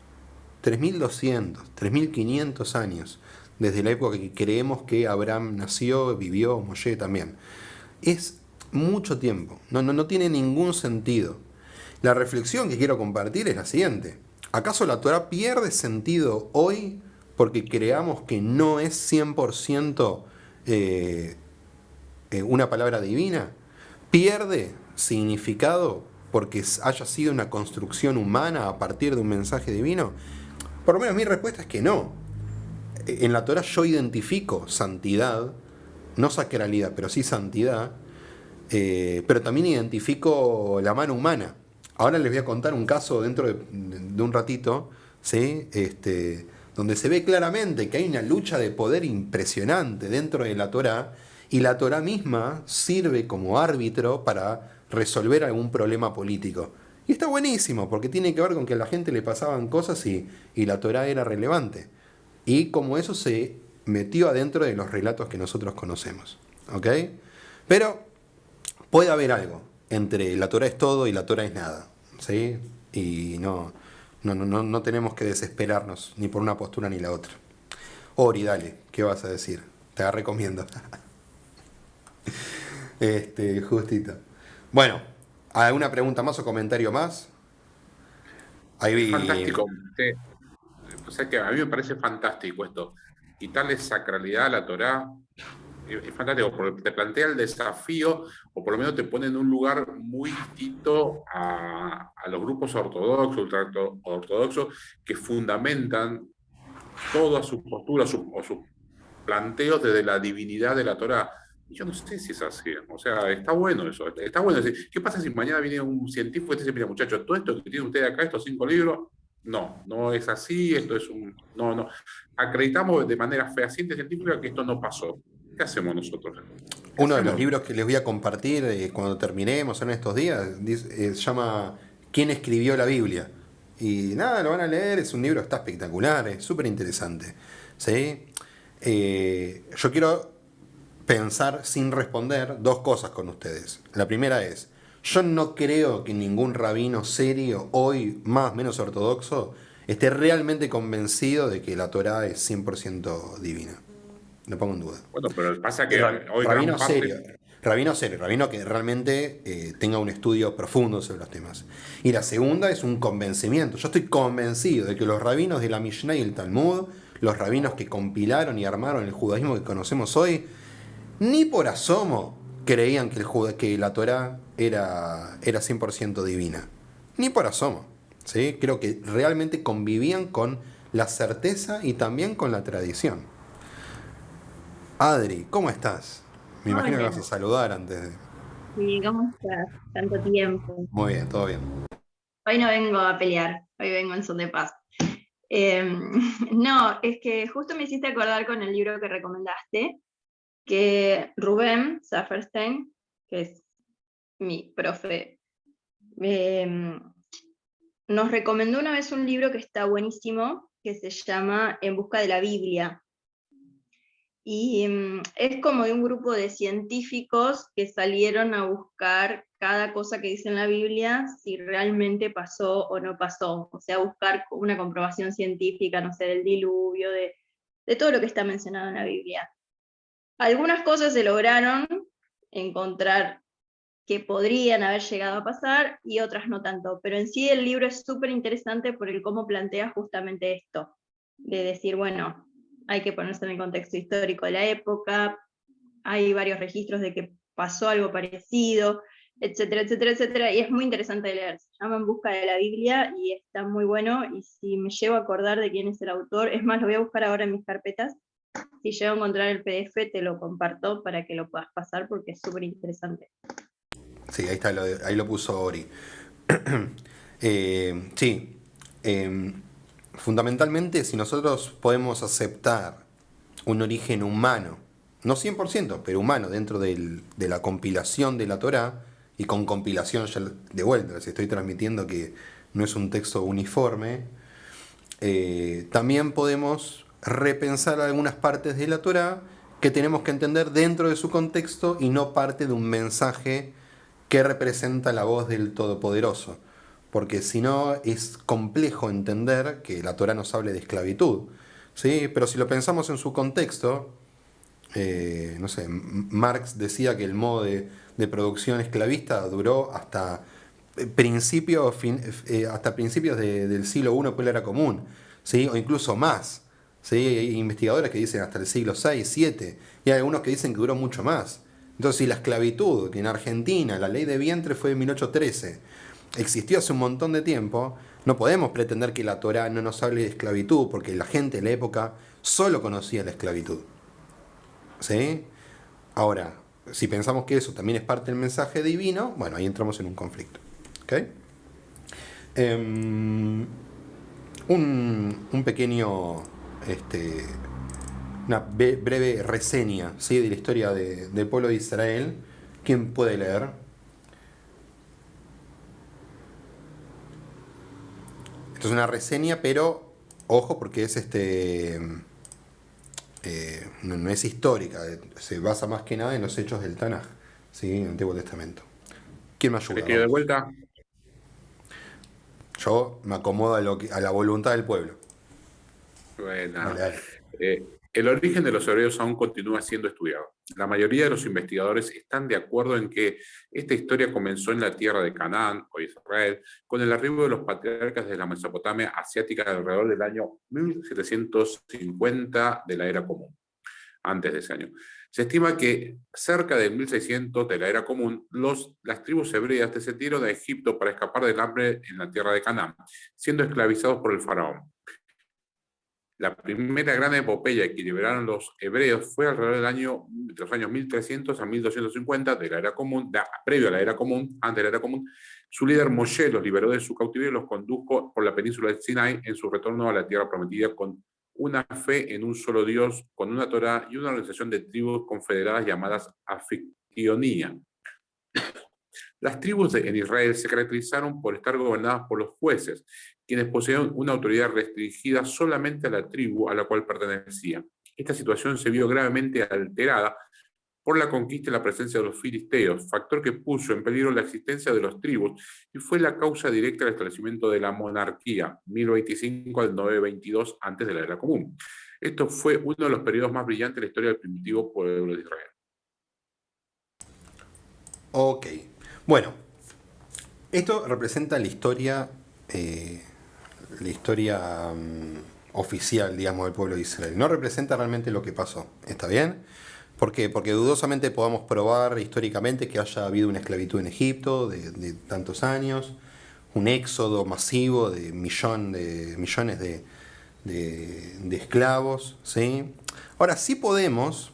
3.200, 3.500 años, desde la época que creemos que Abraham nació, vivió, Moshe también. Es mucho tiempo, no tiene ningún sentido. La reflexión que quiero compartir es la siguiente. ¿Acaso la Torá pierde sentido hoy porque creamos que no es 100% una palabra divina? ¿Pierde significado porque haya sido una construcción humana a partir de un mensaje divino? Por lo menos mi respuesta es que no. En la Torá yo identifico santidad, no sacralidad, pero sí santidad, pero también identifico la mano humana. Ahora les voy a contar un caso dentro de un ratito, ¿sí? Donde se ve claramente que hay una lucha de poder impresionante dentro de la Torá, y la Torá misma sirve como árbitro para resolver algún problema político. Y está buenísimo, porque tiene que ver con que a la gente le pasaban cosas y la Torá era relevante. Y como eso se metió adentro de los relatos que nosotros conocemos. ¿Ok? Pero puede haber algo entre la Torá es todo y la Torá es nada. ¿Sí? Y no tenemos que desesperarnos ni por una postura ni la otra. Ori, dale, ¿qué vas a decir? Te la recomiendo. Justito. Bueno. ¿Alguna pregunta más o comentario más? Ahí vi... Fantástico. Sí. O sea que a mí me parece fantástico esto. Quitarle sacralidad a la Torá es fantástico, porque te plantea el desafío, o por lo menos te pone en un lugar muy distinto a los grupos ortodoxos, ultraortodoxos, que fundamentan toda su postura o sus planteos desde la divinidad de la Torá. Yo no sé si es así. O sea, está bueno eso. Está bueno decir, ¿qué pasa si mañana viene un científico y te dice, mira, muchachos, todo esto que tienen ustedes acá, estos 5 libros, no es así, esto es un... No. Acreditamos de manera fehaciente científica que esto no pasó. ¿Qué hacemos nosotros? Uno de los libros que les voy a compartir cuando terminemos en estos días se llama ¿Quién escribió la Biblia? Y nada, lo van a leer, es un libro que está espectacular, es súper interesante. ¿Sí? Yo quiero pensar sin responder dos cosas con ustedes. La primera es, yo no creo que ningún rabino serio hoy, más o menos ortodoxo, esté realmente convencido de que la Torá es 100% divina. Lo pongo en duda. Bueno, pero pasa que hoy rabino serio, rabino que realmente tenga un estudio profundo sobre los temas. Y la segunda es un convencimiento. Yo estoy convencido de que los rabinos de la Mishnah y el Talmud, los rabinos que compilaron y armaron el judaísmo que conocemos hoy, ni por asomo creían que la Torá era 100% divina. Ni por asomo. ¿Sí? Creo que realmente convivían con la certeza y también con la tradición. Adri, ¿cómo estás? Me imagino que vas a saludar antes de... Sí, ¿cómo estás? Tanto tiempo. Muy bien, todo bien. Hoy no vengo a pelear, hoy vengo en son de paz. No, es que justo me hiciste acordar con el libro que recomendaste, que Rubén Safferstein, que es mi profe, nos recomendó una vez un libro que está buenísimo, que se llama En busca de la Biblia. Y es como de un grupo de científicos que salieron a buscar cada cosa que dice en la Biblia, si realmente pasó o no pasó. O sea, buscar una comprobación científica, no sé, del diluvio, de todo lo que está mencionado en la Biblia. Algunas cosas se lograron encontrar que podrían haber llegado a pasar y otras no tanto. Pero en sí el libro es súper interesante por el cómo plantea justamente esto, de decir, bueno, hay que ponerse en el contexto histórico de la época, hay varios registros de que pasó algo parecido, etcétera, etcétera, etcétera, y es muy interesante de leer. Se llama En busca de la Biblia y está muy bueno, y si me llego a acordar de quién es el autor, es más, lo voy a buscar ahora en mis carpetas, si llego a encontrar el PDF te lo comparto para que lo puedas pasar porque es súper interesante. Sí, ahí está, ahí lo puso Ori. Sí, fundamentalmente si nosotros podemos aceptar un origen humano, no 100%, pero humano dentro de la compilación de la Torá, y con compilación ya de vuelta, les estoy transmitiendo que no es un texto uniforme, también podemos repensar algunas partes de la Torá que tenemos que entender dentro de su contexto y no parte de un mensaje que representa la voz del Todopoderoso. Porque si no es complejo entender que la Torá nos hable de esclavitud, ¿sí? Pero si lo pensamos en su contexto, no sé, Marx decía que el modo de producción esclavista duró hasta principios del siglo I después de la era común, ¿sí? O incluso más. ¿Sí? Hay investigadores que dicen hasta el siglo VI, VII, y hay algunos que dicen que duró mucho más. Entonces, si la esclavitud, que en Argentina la ley de vientre fue de 1813, existió hace un montón de tiempo, no podemos pretender que la Torá no nos hable de esclavitud, porque la gente de la época solo conocía la esclavitud. ¿Sí? Ahora, si pensamos que eso también es parte del mensaje divino, bueno, ahí entramos en un conflicto. ¿Okay? Un pequeño, una breve reseña, ¿sí? De la historia del pueblo de Israel. ¿Quién puede leer? Esto es una reseña, pero ojo, porque es no es histórica, se basa más que nada en los hechos del Tanaj, ¿sí? En el Antiguo Testamento. ¿Quién me ayuda? ¿Te de vuelta? Yo me acomodo a la voluntad del pueblo. Bueno, Dale, dale. el origen de los hebreos aún continúa siendo estudiado. La mayoría de los investigadores están de acuerdo en que esta historia comenzó en la tierra de Canaán, o Israel, con el arribo de los patriarcas de la Mesopotamia asiática alrededor del año 1750 de la era común, antes de ese año. Se estima que cerca de 1600 de la era común, las tribus hebreas descendieron a Egipto para escapar del hambre en la tierra de Canaán, siendo esclavizados por el faraón. La primera gran epopeya que liberaron los hebreos fue alrededor de los años 1300 a 1250 de la era común, previo a la era común, antes de la era común. Su líder Moshe los liberó de su cautiverio y los condujo por la península del Sinai en su retorno a la tierra prometida con una fe en un solo Dios, con una Torá y una organización de tribus confederadas llamadas Afictionía. Las tribus en Israel se caracterizaron por estar gobernadas por los jueces, quienes poseían una autoridad restringida solamente a la tribu a la cual pertenecían. Esta situación se vio gravemente alterada por la conquista y la presencia de los filisteos, factor que puso en peligro la existencia de los tribus y fue la causa directa del establecimiento de la monarquía, 1025 al 922 antes de la era común. Esto fue uno de los periodos más brillantes de la historia del primitivo pueblo de Israel. Ok. Bueno, esto representa la historia oficial, digamos, del pueblo de Israel. No representa realmente lo que pasó. ¿Está bien? ¿Por qué? Porque dudosamente podamos probar históricamente que haya habido una esclavitud en Egipto de tantos años, un éxodo masivo de millones de esclavos, ¿sí? Ahora sí podemos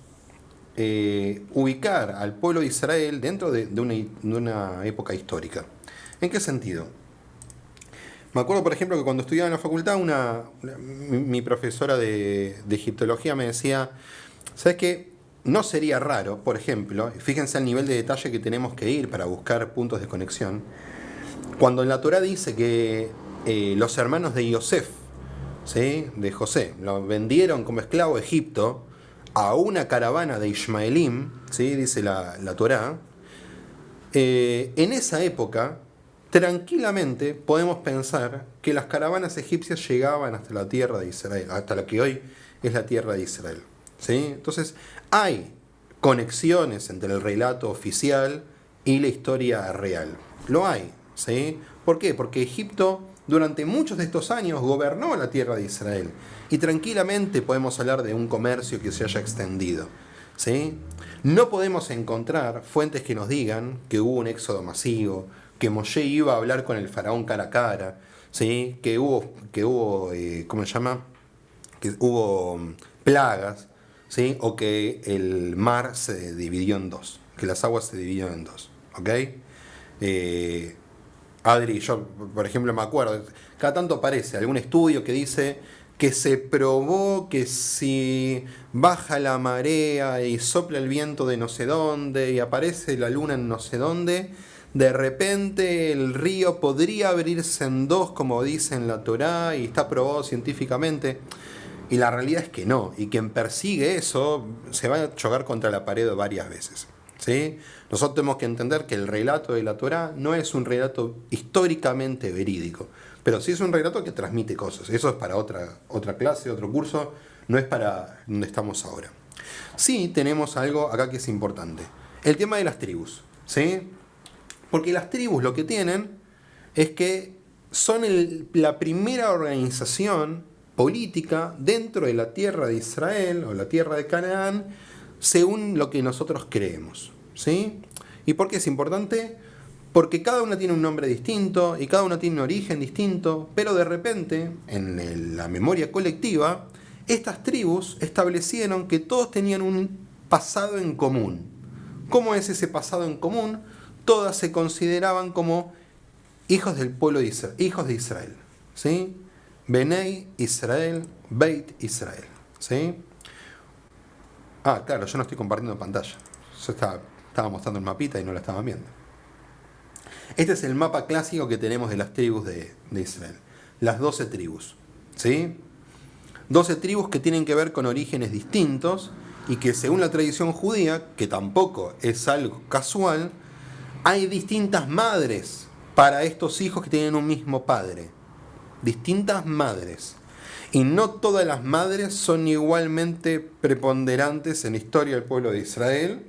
ubicar al pueblo de Israel dentro de una época histórica. ¿En qué sentido? Me acuerdo, por ejemplo, que cuando estudiaba en la facultad, mi profesora de egiptología me decía, ¿sabes qué? no sería raro, por ejemplo, fíjense el nivel de detalle que tenemos que ir para buscar puntos de conexión, cuando en la Torá dice que los hermanos de Yosef, ¿sí?, de José, lo vendieron como esclavo a Egipto a una caravana de Ismaelim, ¿sí?, dice la Torá, en esa época, tranquilamente podemos pensar que las caravanas egipcias llegaban hasta la tierra de Israel, hasta la que hoy es la tierra de Israel, ¿sí? Entonces, hay conexiones entre el relato oficial y la historia real. Lo hay, ¿sí? ¿Por qué? Porque Egipto durante muchos de estos años gobernó la tierra de Israel y tranquilamente podemos hablar de un comercio que se haya extendido, ¿sí? No podemos encontrar fuentes que nos digan que hubo un éxodo masivo, que Moshe iba a hablar con el faraón cara a cara, ¿sí?, que hubo ¿cómo se llama?, que hubo plagas, ¿sí?, o que el mar se dividió en dos, que las aguas se dividieron en dos, ¿ok? Adri, yo por ejemplo me acuerdo, cada tanto aparece algún estudio que dice que se probó que si baja la marea y sopla el viento de no sé dónde y aparece la luna en no sé dónde, de repente el río podría abrirse en dos, como dice en la Torá, y está probado científicamente. Y la realidad es que no, y quien persigue eso se va a chocar contra la pared varias veces, ¿sí? Nosotros tenemos que entender que el relato de la Torá no es un relato históricamente verídico, pero sí es un relato que transmite cosas. Eso es para otra clase, otro curso, no es para donde estamos ahora. Sí tenemos algo acá que es importante, el tema de las tribus, ¿sí? Porque las tribus lo que tienen es que son la primera organización política dentro de la tierra de Israel o la tierra de Canaán, según lo que nosotros creemos, ¿sí? ¿Y por qué es importante? Porque cada una tiene un nombre distinto y cada una tiene un origen distinto, pero de repente, en la memoria colectiva, estas tribus establecieron que todos tenían un pasado en común. ¿Cómo es ese pasado en común? Todas se consideraban como hijos del pueblo de Israel, hijos de Israel, ¿sí? Benei Israel, Beit Israel, ¿sí? Ah, claro, yo no estoy compartiendo pantalla. Yo estaba mostrando el mapita y no lo estaban viendo. Este es el mapa clásico que tenemos de las tribus de Israel. Las 12 tribus, ¿sí? 12 tribus que tienen que ver con orígenes distintos y que según la tradición judía, que tampoco es algo casual, hay distintas madres para estos hijos que tienen un mismo padre. Distintas madres. Y no todas las madres son igualmente preponderantes en la historia del pueblo de Israel.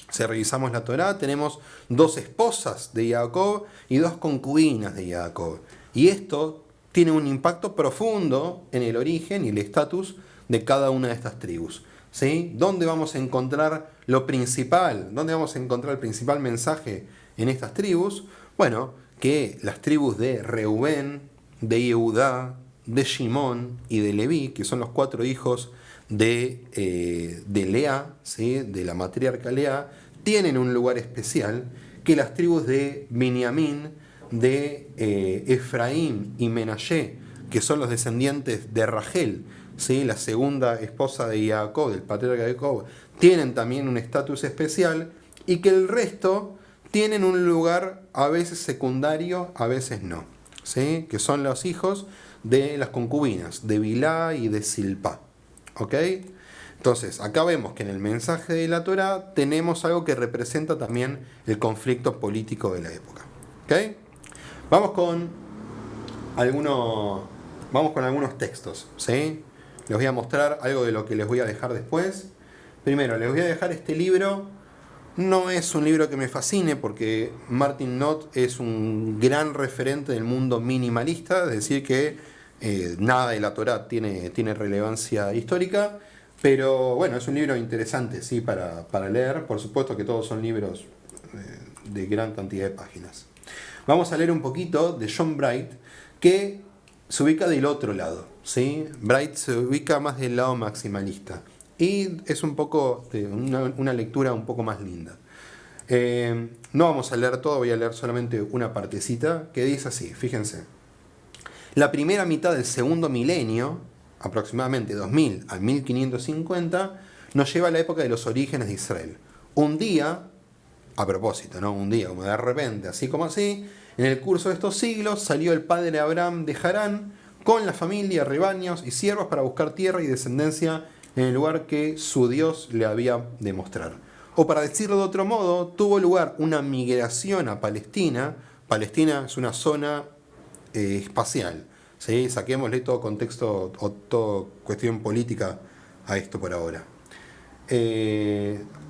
Si revisamos la Torá, tenemos 2 esposas de Jacob y 2 concubinas de Jacob. Y esto tiene un impacto profundo en el origen y el estatus de cada una de estas tribus, ¿sí? ¿Dónde vamos a encontrar lo principal? ¿Dónde vamos a encontrar el principal mensaje en estas tribus? Bueno, que las tribus de Reubén, de Yehudá, de Shimón y de Leví, que son los 4 hijos de Lea, ¿sí?, de la matriarca Lea, tienen un lugar especial, que las tribus de Binyamin, de Efraín y Menashe, que son los descendientes de Rachel, ¿sí?, la segunda esposa de Jacob, del patriarca Jacob, tienen también un estatus especial, y que el resto tienen un lugar a veces secundario, a veces no, ¿sí?, que son los hijos de las concubinas, de Bilá y de Silpá. ¿Ok? Entonces, acá vemos que en el mensaje de la Torá tenemos algo que representa también el conflicto político de la época. ¿Ok? Vamos con algunos textos, ¿sí? Les voy a mostrar algo de lo que les voy a dejar después. Primero, les voy a dejar este libro. No es un libro que me fascine porque Martin Knott es un gran referente del mundo minimalista, es decir que nada de la Torá tiene relevancia histórica, pero bueno, es un libro interesante, sí, para leer. Por supuesto que todos son libros de gran cantidad de páginas. Vamos a leer un poquito de John Bright, que se ubica del otro lado, ¿sí? Bright se ubica más del lado maximalista y es un poco una lectura un poco más linda. No vamos a leer todo, voy a leer solamente una partecita que dice así, fíjense. La primera mitad del segundo milenio, aproximadamente 2000 al 1550, nos lleva a la época de los orígenes de Israel. Un día, a propósito, ¿no? Un día, como de repente, así como así, en el curso de estos siglos salió el padre Abraham de Harán con la familia, rebaños y siervos para buscar tierra y descendencia en el lugar que su Dios le había de mostrar. O para decirlo de otro modo, tuvo lugar una migración a Palestina. Palestina es una zona espacial. ¿Sí? Saquémosle todo contexto o toda cuestión política a esto por ahora.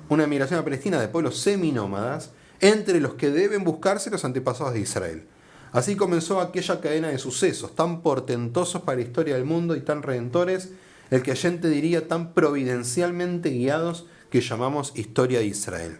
Una migración a Palestina de pueblos seminómadas, entre los que deben buscarse los antepasados de Israel. Así comenzó aquella cadena de sucesos tan portentosos para la historia del mundo y tan redentores, el que Allende diría tan providencialmente guiados, que llamamos historia de Israel.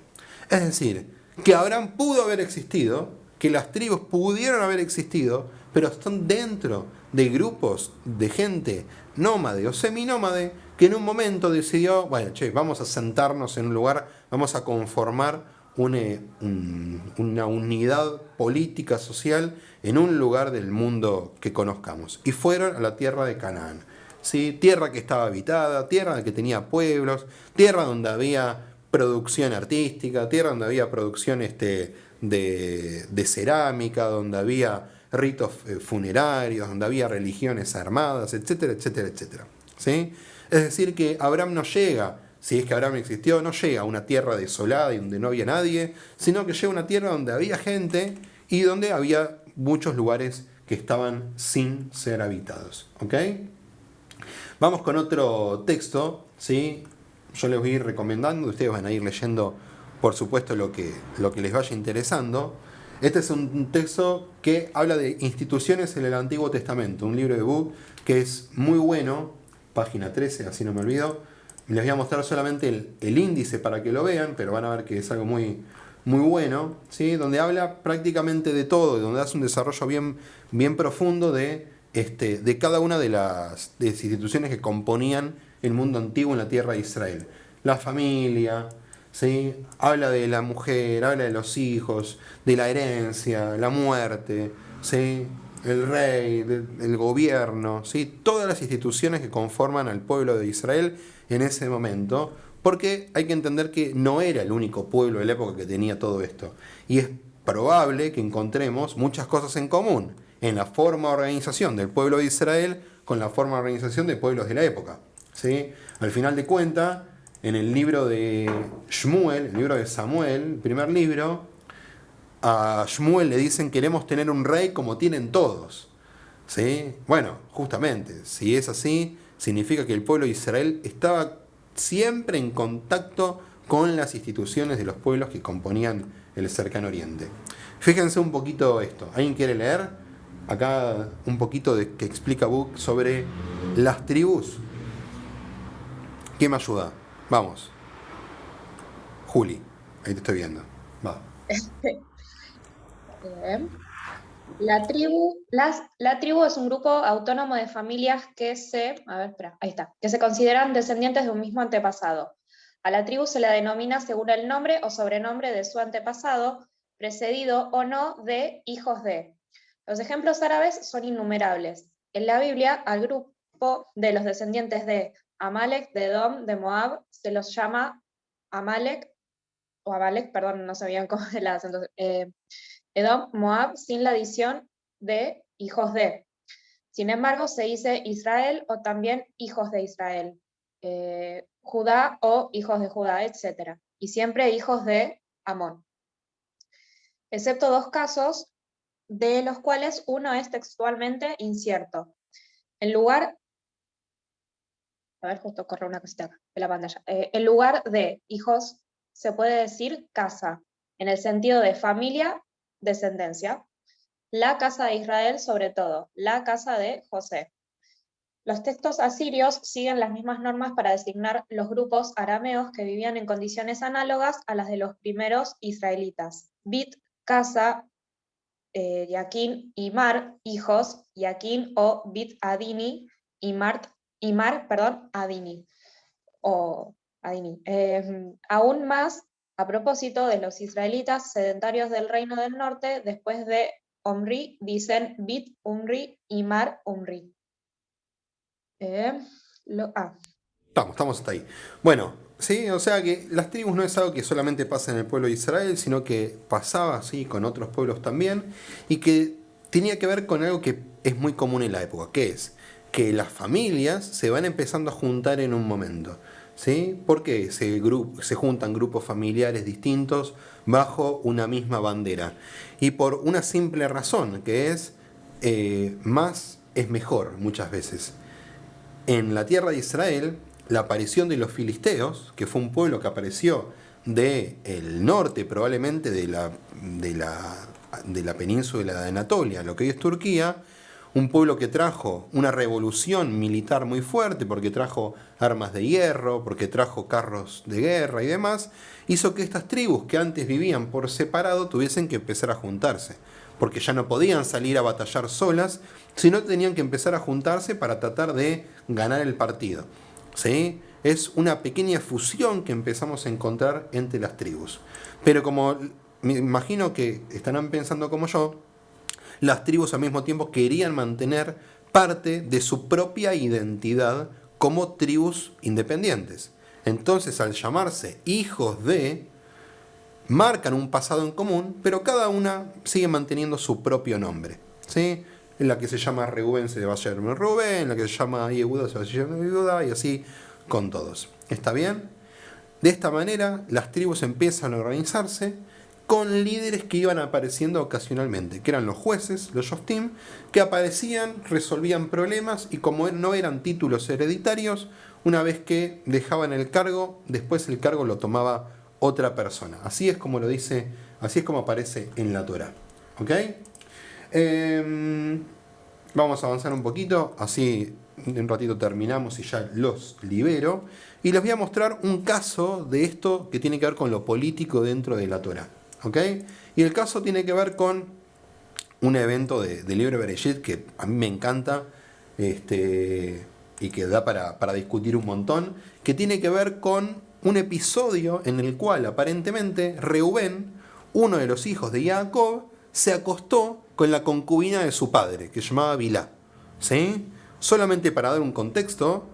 Es decir, que Abraham pudo haber existido, que las tribus pudieron haber existido, pero están dentro de grupos de gente nómade o seminómade que en un momento decidió, bueno, vamos a sentarnos en un lugar, vamos a conformar una unidad política, social, en un lugar del mundo que conozcamos. Y fueron a la tierra de Canaán. ¿Sí? Tierra que estaba habitada, tierra que tenía pueblos, tierra donde había producción artística, tierra donde había producción de cerámica, donde había ritos funerarios, donde había religiones armadas, etcétera, etcétera, etcétera. ¿Sí? Es decir, que Abraham no llega, si es que Abraham existió, no llega a una tierra desolada y donde no había nadie, sino que llega a una tierra donde había gente y donde había muchos lugares que estaban sin ser habitados. ¿Ok? Vamos con otro texto, ¿sí? Yo les voy a ir recomendando, ustedes van a ir leyendo, por supuesto, lo que les vaya interesando. Este es un texto que habla de instituciones en el Antiguo Testamento, un libro de Book que es muy bueno, página 13, así no me olvido. Les voy a mostrar solamente el índice para que lo vean, pero van a ver que es algo muy, muy bueno, ¿sí? Donde habla prácticamente de todo, donde hace un desarrollo bien profundo de cada una de las instituciones que componían el mundo antiguo en la tierra de Israel. La familia, ¿sí? Habla de la mujer, habla de los hijos, de la herencia, la muerte, ¿sí? El rey, el gobierno, ¿sí? Todas las instituciones que conforman al pueblo de Israel en ese momento, porque hay que entender que no era el único pueblo de la época que tenía todo esto. Y es probable que encontremos muchas cosas en común en la forma de organización del pueblo de Israel con la forma de organización de pueblos de la época. ¿Sí? Al final de cuentas, en el libro de Shmuel, el libro de Samuel, el primer libro, a Shmuel le dicen: queremos tener un rey como tienen todos. ¿Sí? Bueno, justamente, si es así, significa que el pueblo de Israel estaba siempre en contacto con las instituciones de los pueblos que componían el cercano oriente. Fíjense un poquito esto. ¿Alguien quiere leer? Acá un poquito de que explica Book sobre las tribus. ¿Quién me ayuda? Vamos. Juli, ahí te estoy viendo. Va. La tribu es un grupo autónomo de familias que que se consideran descendientes de un mismo antepasado. A la tribu se la denomina según el nombre o sobrenombre de su antepasado, precedido o no de hijos de. Los ejemplos árabes son innumerables. En la Biblia, al grupo de los descendientes de Amalek, de Edom, de Moab, se los llama Amalek, perdón, no sabían cómo es el acento. Edom, Moab, sin la adición de hijos de. Sin embargo, se dice Israel o también hijos de Israel, Judá o hijos de Judá, etc. Y siempre hijos de Amón. Excepto dos casos, de los cuales uno es textualmente incierto. En lugar, justo corre una cosita acá de la pantalla. En lugar de hijos, se puede decir casa, en el sentido de familia, descendencia. La casa de Israel, sobre todo, la casa de José. Los textos asirios siguen las mismas normas para designar los grupos arameos que vivían en condiciones análogas a las de los primeros israelitas. Bit, casa, Yaquín y Mar, hijos, Yaquín o Bit Adini, y Mar, Adini. O Adini. Aún más, a propósito de los israelitas sedentarios del Reino del Norte, después de Omri, dicen Bit Umri y Mar Umri. Estamos hasta ahí. Bueno, Sí, o sea que las tribus no es algo que solamente pasa en el pueblo de Israel, sino que pasaba así con otros pueblos también, y que tenía que ver con algo que es muy común en la época, que es que las familias se van empezando a juntar en un momento. ¿Sí? Porque se juntan grupos familiares distintos bajo una misma bandera. Y por una simple razón, que es más es mejor muchas veces. En la tierra de Israel, la aparición de los filisteos, que fue un pueblo que apareció del norte probablemente de la península de Anatolia, lo que hoy es Turquía, un pueblo que trajo una revolución militar muy fuerte, porque trajo armas de hierro, porque trajo carros de guerra y demás, hizo que estas tribus que antes vivían por separado tuviesen que empezar a juntarse, porque ya no podían salir a batallar solas, sino tenían que empezar a juntarse para tratar de ganar el partido. ¿Sí? Es una pequeña fusión que empezamos a encontrar entre las tribus. Pero como me imagino que estarán pensando como yo, las tribus al mismo tiempo querían mantener parte de su propia identidad como tribus independientes. Entonces, al llamarse hijos de, marcan un pasado en común, pero cada una sigue manteniendo su propio nombre. ¿Sí? En la que se llama Reuben se va a llamar Rubén, en la que se llama Yehuda se va a llamar Yehuda, y así con todos. ¿Está bien? De esta manera, las tribus empiezan a organizarse con líderes que iban apareciendo ocasionalmente, que eran los jueces, los shoftim, que aparecían, resolvían problemas, y como no eran títulos hereditarios, una vez que dejaban el cargo, después el cargo lo tomaba otra persona. Así es como lo dice, así es como aparece en la Torá. ¿Ok? Vamos a avanzar un poquito, así en un ratito terminamos y ya los libero. Y les voy a mostrar un caso de esto que tiene que ver con lo político dentro de la Torá. ¿Ok? Y el caso tiene que ver con un evento del libro de Bereshit que a mí me encanta y que da para discutir un montón, que tiene que ver con un episodio en el cual aparentemente Reubén, uno de los hijos de Jacob, se acostó con la concubina de su padre, que se llamaba Bilá. ¿Sí? Solamente para dar un contexto,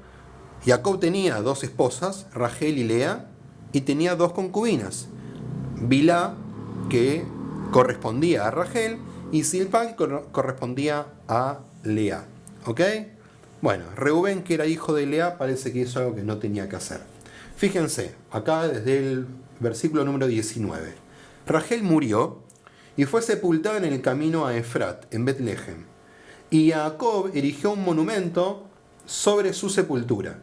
Jacob tenía 2 esposas, Rachel y Lea, y tenía 2 concubinas. Bilá, que correspondía a Rachel, y Silpa, que correspondía a Lea. ¿Ok? Bueno, Reubén, que era hijo de Lea, parece que hizo algo que no tenía que hacer. Fíjense, acá desde el versículo número 19. Rachel murió y fue sepultada en el camino a Efrat, en Betlehem. Y Jacob erigió un monumento sobre su sepultura.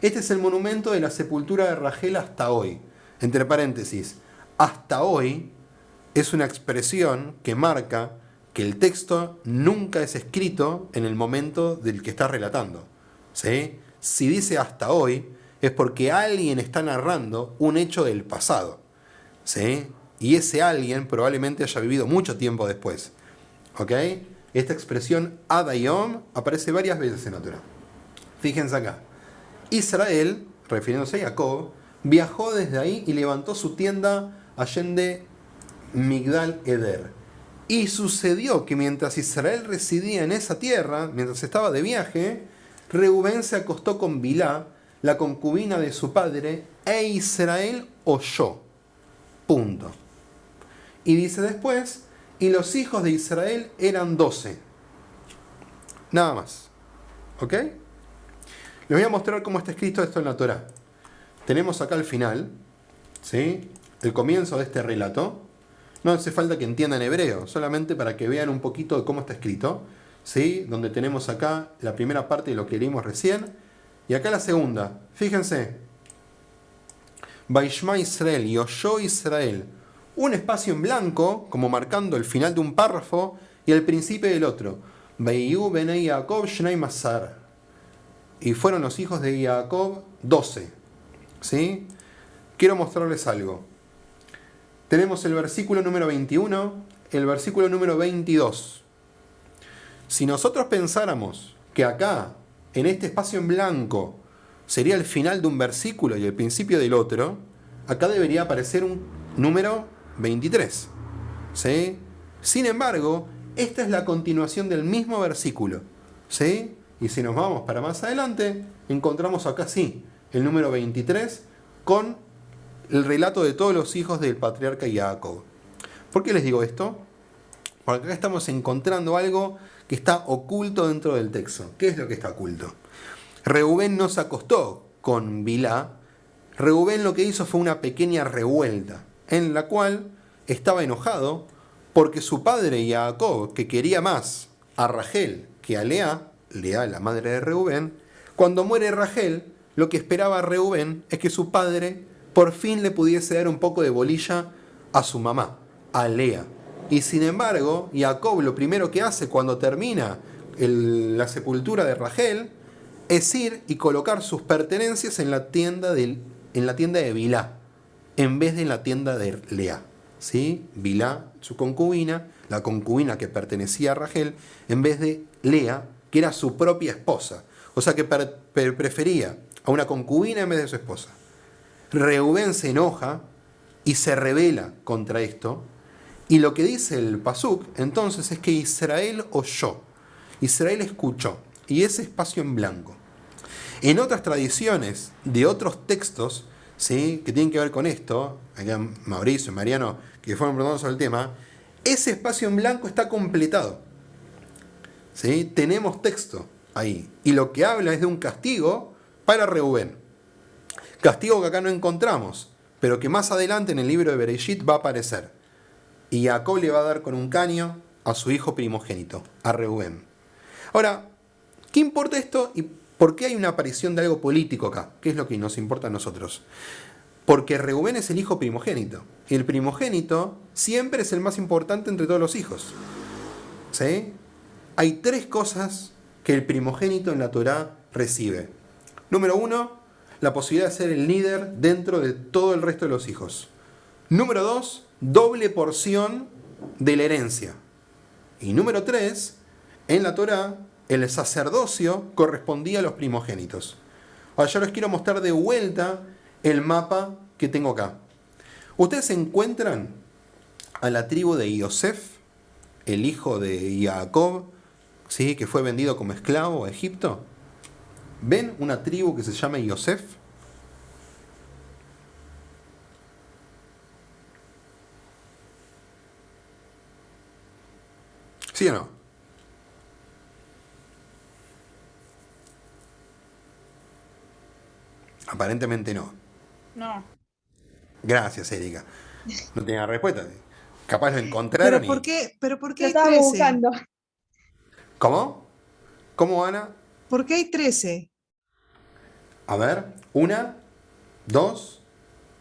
Este es el monumento de la sepultura de Rachel hasta hoy. Entre paréntesis, hasta hoy es una expresión que marca que el texto nunca es escrito en el momento del que está relatando. ¿Sí? Si dice hasta hoy, es porque alguien está narrando un hecho del pasado. ¿Sí? Y ese alguien probablemente haya vivido mucho tiempo después. ¿Ok? Esta expresión Adayom aparece varias veces en la Torá. Fíjense acá. Israel, refiriéndose a Jacob, viajó desde ahí y levantó su tienda allende Migdal Eder. Y sucedió que mientras Israel residía en esa tierra, mientras estaba de viaje, Reubén se acostó con Bilá, la concubina de su padre, e Israel oyó. Punto. Y dice después, y los hijos de Israel eran 12. Nada más. ¿Ok? Les voy a mostrar cómo está escrito esto en la Torá. Tenemos acá el final, ¿sí? El comienzo de este relato. No hace falta que entiendan hebreo, solamente para que vean un poquito de cómo está escrito, ¿sí? Donde tenemos acá la primera parte de lo que leímos recién, y acá la segunda. Fíjense. Vaishma Israel, y oyó Israel. Un espacio en blanco, como marcando el final de un párrafo, y el principio del otro. Veiu benei Jacob shnei masar. Y fueron los hijos de Jacob 12. ¿Sí? Quiero mostrarles algo. Tenemos el versículo número 21, el versículo número 22. Si nosotros pensáramos que acá, en este espacio en blanco, sería el final de un versículo y el principio del otro, acá debería aparecer un número 23. ¿Sí? Sin embargo, esta es la continuación del mismo versículo. ¿Sí? Y si nos vamos para más adelante, encontramos acá sí, el número 23, con el relato de todos los hijos del patriarca Jacob. ¿Por qué les digo esto? Porque acá estamos encontrando algo que está oculto dentro del texto. ¿Qué es lo que está oculto? Reubén no se acostó con Bilhá. Reubén lo que hizo fue una pequeña revuelta, en la cual estaba enojado porque su padre Jacob, que quería más a Rachel que a Lea, Lea, la madre de Reubén, cuando muere Rachel, lo que esperaba Reubén es que su padre por fin le pudiese dar un poco de bolilla a su mamá, a Lea. Y sin embargo, Jacob lo primero que hace cuando termina la sepultura de Rachel es ir y colocar sus pertenencias en la tienda de Bilhá, en vez de en la tienda de Lea. ¿Sí? Bilhá, su concubina, la concubina que pertenecía a Rachel, en vez de Lea, que era su propia esposa. O sea que prefería a una concubina en vez de su esposa. Reubén se enoja y se rebela contra esto. Y lo que dice el Pasuk entonces es que Israel oyó, Israel escuchó, y ese espacio en blanco. En otras tradiciones de otros textos, ¿sí?, que tienen que ver con esto, acá Mauricio y Mariano, que fueron preguntando sobre el tema, ese espacio en blanco está completado. ¿Sí? Tenemos texto ahí, y lo que habla es de un castigo para Reubén. Castigo que acá no encontramos, pero que más adelante en el libro de Bereshit va a aparecer. Y Jacob le va a dar con un caño a su hijo primogénito, a Reubén. Ahora, ¿qué importa esto y por qué hay una aparición de algo político acá? ¿Qué es lo que nos importa a nosotros? Porque Reubén es el hijo primogénito. Y el primogénito siempre es el más importante entre todos los hijos. ¿Sí? Hay 3 cosas que el primogénito en la Torá recibe. Número 1, la posibilidad de ser el líder dentro de todo el resto de los hijos. Número 2, doble porción de la herencia. Y número 3, en la Torá, el sacerdocio correspondía a los primogénitos. Ahora yo les quiero mostrar de vuelta el mapa que tengo acá. Ustedes encuentran a la tribu de Yosef, el hijo de Jacob, ¿sí?, que fue vendido como esclavo a Egipto. ¿Ven una tribu que se llama Yosef? ¿Sí o no? Aparentemente no. No. Gracias, Erika. No tenía respuesta. Capaz lo encontraron ¿Pero por qué Lo hay estábamos 13? buscando. ¿Cómo? ¿Cómo, Ana? ¿Por qué hay 13? A ver. 1, 2,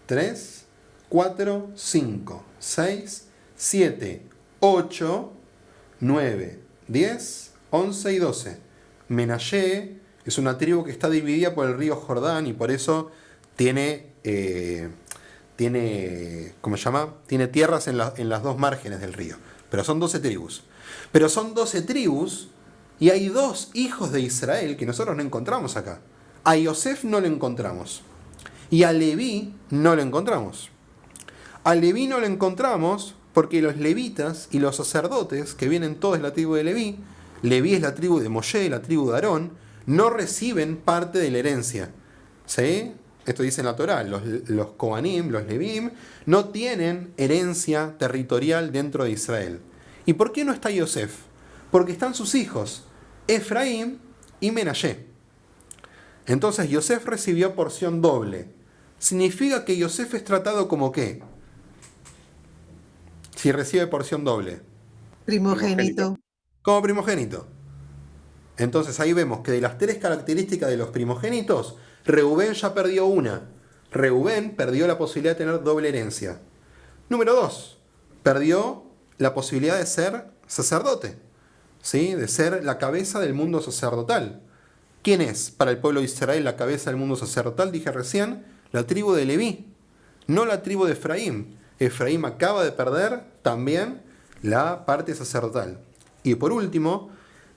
3, 4, 5, 6, 7, 8, 9, 10, 11 y 12. Menashe es una tribu que está dividida por el río Jordán y por eso tiene ¿cómo se llama? Tiene tierras en las 2 márgenes del río. Pero son 12 tribus. Pero son 12 tribus y hay 2 hijos de Israel que nosotros no encontramos acá. A Yosef no lo encontramos. Y a Leví no lo encontramos. A Leví no lo encontramos porque los levitas y los sacerdotes, que vienen todos de la tribu de Leví, Leví es la tribu de Moshe, la tribu de Aarón, no reciben parte de la herencia. ¿Sí? Esto dice en la Torá, los Kohanim, los Levim, no tienen herencia territorial dentro de Israel. ¿Y por qué no está Yosef? Porque están sus hijos, Efraín y Menashe. Entonces Yosef recibió porción doble. ¿Significa que Yosef es tratado como qué? Si recibe porción doble. Primogénito. Como primogénito. Entonces ahí vemos que de las 3 características de los primogénitos, Reubén ya perdió una. Reubén perdió la posibilidad de tener doble herencia. Número 2, perdió la posibilidad de ser sacerdote, ¿sí?, de ser la cabeza del mundo sacerdotal. ¿Quién es para el pueblo de Israel la cabeza del mundo sacerdotal? Dije recién, la tribu de Leví, no la tribu de Efraín. Efraín acaba de perder también la parte sacerdotal. Y por último,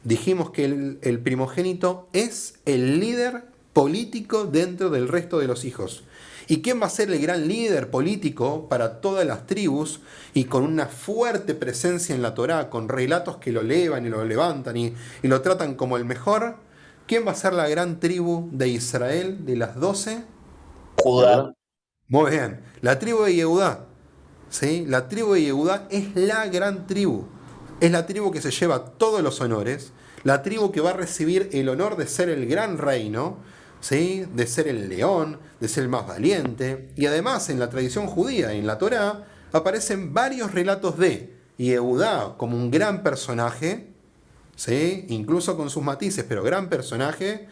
dijimos que el primogénito es el líder político dentro del resto de los hijos. ¿Y quién va a ser el gran líder político para todas las tribus y con una fuerte presencia en la Torá, con relatos que lo elevan y lo levantan y lo tratan como el mejor? ¿Quién va a ser la gran tribu de Israel de las 12? Judá. Muy bien. La tribu de Yehudá. ¿Sí? La tribu de Yehudá es la gran tribu. Es la tribu que se lleva todos los honores. La tribu que va a recibir el honor de ser el gran reino. ¿Sí? De ser el león, de ser el más valiente. Y además en la tradición judía, en la Torá, aparecen varios relatos de Yehudá como un gran personaje, ¿sí? Incluso con sus matices, pero gran personaje,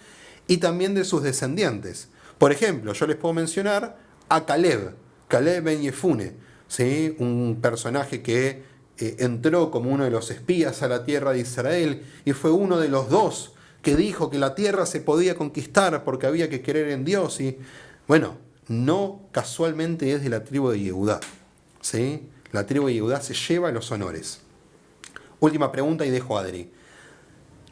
y también de sus descendientes. Por ejemplo, yo les puedo mencionar a Caleb ben Yefune, ¿sí? Un personaje que entró como uno de los espías a la tierra de Israel y fue uno de los dos que dijo que la tierra se podía conquistar porque había que creer en Dios. Y bueno, no casualmente es de la tribu de Yehudá, ¿sí? La tribu de Yehudá se lleva los honores. Última pregunta y dejo a Adri.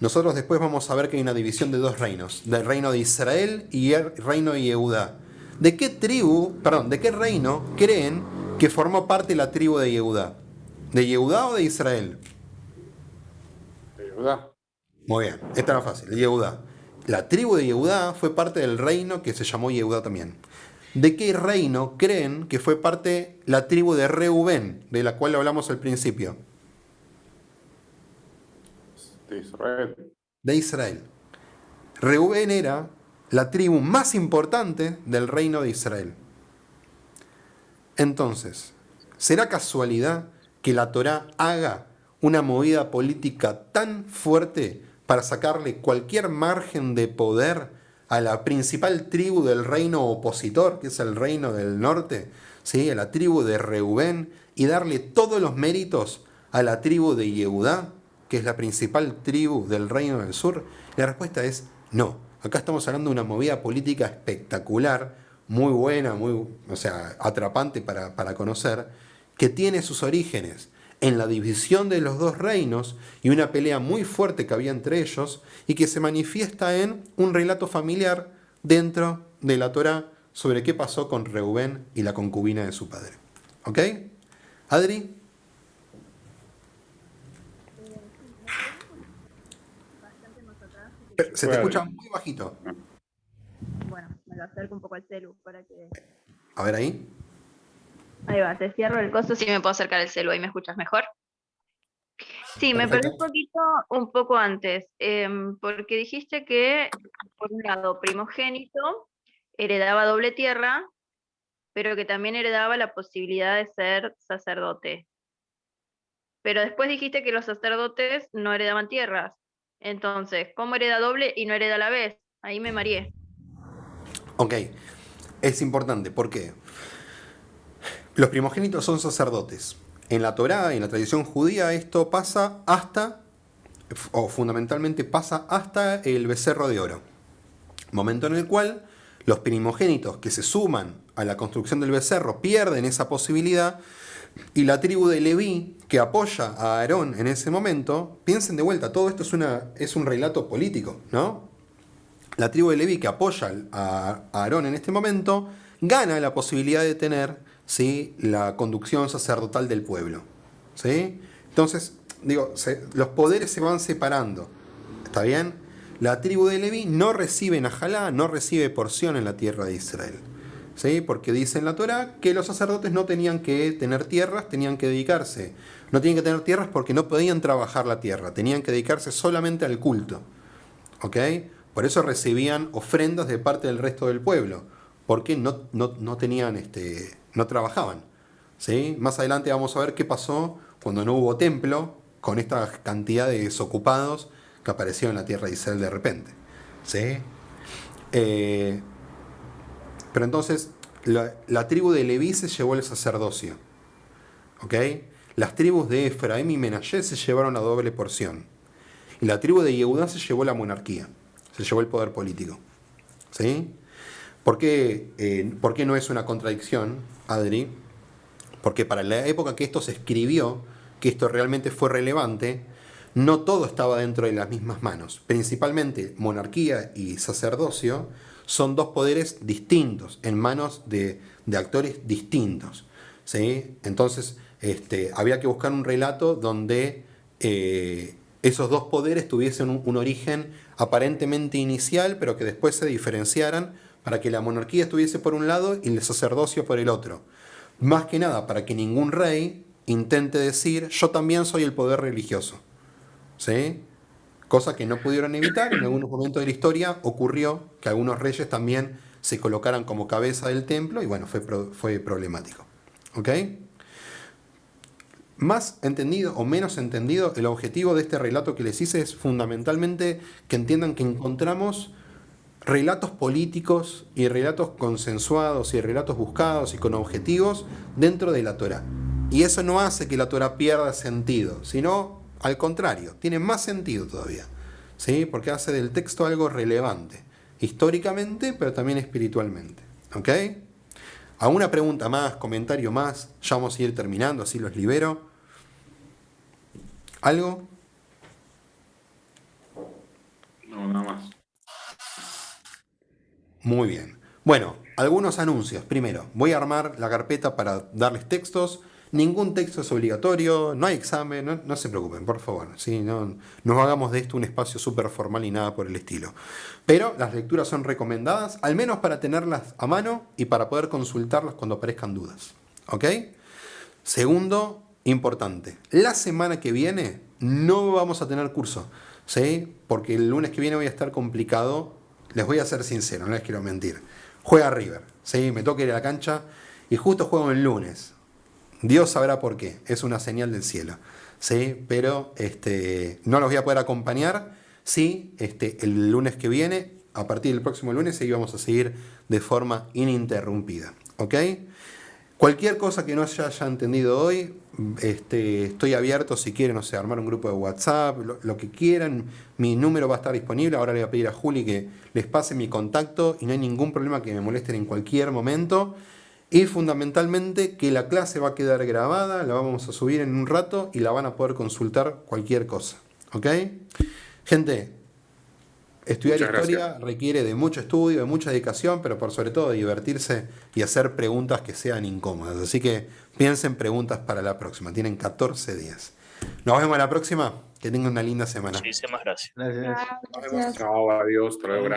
Nosotros después vamos a ver que hay una división de dos reinos, del reino de Israel y el reino de Yehudá. ¿De qué reino creen que formó parte la tribu de Yehudá? ¿De Yehudá o de Israel? ¿De Yehudá? Muy bien, esta era fácil, de Yehudá. La tribu de Yehudá fue parte del reino que se llamó Yehudá también. ¿De qué reino creen que fue parte la tribu de Reubén, de la cual hablamos al principio? De Israel. De Israel. Reubén era la tribu más importante del reino de Israel. Entonces, ¿será casualidad que la Torá haga una movida política tan fuerte para sacarle cualquier margen de poder a la principal tribu del reino opositor, que es el reino del norte, ¿sí? A la tribu de Reubén, y darle todos los méritos a la tribu de Yehudá, que es la principal tribu del reino del sur? La respuesta es no. Acá estamos hablando de una movida política espectacular, muy buena, atrapante para conocer, que tiene sus orígenes en la división de los dos reinos y una pelea muy fuerte que había entre ellos y que se manifiesta en un relato familiar dentro de la Torá sobre qué pasó con Reubén y la concubina de su padre. ¿Ok? Adri. Se te escucha muy bajito. Bueno, me lo acerco un poco al celu para que... A ver ahí. Ahí va, te cierro el costo, si me puedo acercar el celu, ahí me escuchas mejor. Sí, me perdí un poco antes, porque dijiste que, por un lado, primogénito heredaba doble tierra, pero que también heredaba la posibilidad de ser sacerdote. Pero después dijiste que los sacerdotes no heredaban tierras. Entonces, ¿cómo hereda doble y no hereda a la vez? Ahí me mareé. Ok, es importante, ¿por qué? Los primogénitos son sacerdotes. En la Torá, en la tradición judía, esto pasa fundamentalmente pasa hasta el becerro de oro. Momento en el cual los primogénitos que se suman a la construcción del becerro pierden esa posibilidad y la tribu de Leví, que apoya a Aarón en ese momento, piensen de vuelta, todo esto es un relato político, ¿no? La tribu de Leví, que apoya a Aarón en este momento, gana la posibilidad de tener, ¿sí?, la conducción sacerdotal del pueblo, ¿sí? Entonces, los poderes se van separando, ¿está bien? La tribu de Leví no recibe najalá, no recibe porción en la tierra de Israel, ¿sí? Porque dice en la Torá que los sacerdotes no tenían que tener tierras, tenían que dedicarse. No tenían que tener tierras porque no podían trabajar la tierra, tenían que dedicarse solamente al culto, ¿ok? Por eso recibían ofrendas de parte del resto del pueblo, porque no tenían, no trabajaban, ¿sí? Más adelante vamos a ver qué pasó cuando no hubo templo, con esta cantidad de desocupados que aparecieron en la tierra de Israel de repente, ¿sí? Pero entonces, la tribu de Leví se llevó el sacerdocio, ¿ok? Las tribus de Efraín y Menashe se llevaron la doble porción. Y la tribu de Yehudá se llevó la monarquía, se llevó el poder político, ¿sí? ¿Por qué no es una contradicción, Adri? Porque para la época que esto se escribió, que esto realmente fue relevante, no todo estaba dentro de las mismas manos. Principalmente monarquía y sacerdocio son dos poderes distintos, en manos de actores distintos, ¿sí? Entonces había que buscar un relato donde esos dos poderes tuviesen un origen aparentemente inicial, pero que después se diferenciaran para que la monarquía estuviese por un lado y el sacerdocio por el otro. Más que nada para que ningún rey intente decir, yo también soy el poder religioso. ¿Sí? Cosa que no pudieron evitar, en algunos momentos de la historia ocurrió que algunos reyes también se colocaran como cabeza del templo y bueno, fue problemático. ¿Ok? Más entendido o menos entendido, el objetivo de este relato que les hice es fundamentalmente que entiendan que encontramos relatos políticos y relatos consensuados y relatos buscados y con objetivos dentro de la Torá. Y eso no hace que la Torá pierda sentido, sino al contrario, tiene más sentido todavía, ¿sí? Porque hace del texto algo relevante, históricamente, pero también espiritualmente. ¿Ok? ¿Alguna pregunta más, comentario más? Ya vamos a ir terminando, así los libero. ¿Algo? No, nada más. Muy bien. Bueno, algunos anuncios. Primero, voy a armar la carpeta para darles textos. Ningún texto es obligatorio, no hay examen, no se preocupen, por favor. ¿Sí? No hagamos de esto un espacio súper formal y nada por el estilo. Pero las lecturas son recomendadas, al menos para tenerlas a mano y para poder consultarlas cuando aparezcan dudas. ¿Ok? Segundo, importante, la semana que viene no vamos a tener curso, ¿sí? Porque el lunes que viene voy a estar complicado, les voy a ser sincero, no les quiero mentir. Juega River, ¿sí? Me toca ir a la cancha y justo juego el lunes. Dios sabrá por qué, es una señal del cielo, ¿sí? Pero no los voy a poder acompañar. Sí, el lunes que viene, a partir del próximo lunes, sí vamos a seguir de forma ininterrumpida, ¿ok? Cualquier cosa que no se haya entendido hoy, estoy abierto si quieren, no sé, armar un grupo de WhatsApp, lo que quieran. Mi número va a estar disponible. Ahora le voy a pedir a Juli que les pase mi contacto y no hay ningún problema que me molesten en cualquier momento. Y fundamentalmente que la clase va a quedar grabada, la vamos a subir en un rato y la van a poder consultar cualquier cosa. ¿Ok? Gente, estudiar Muchas historia gracias. requiere de mucho estudio, de mucha dedicación, pero por sobre todo de divertirse y hacer preguntas que sean incómodas. Así que piensen preguntas para la próxima. Tienen 14 días. Nos vemos la próxima. Que tengan una linda semana. Muchísimas gracias. Gracias. Nos vemos. Chao, adiós, hasta luego, gracias.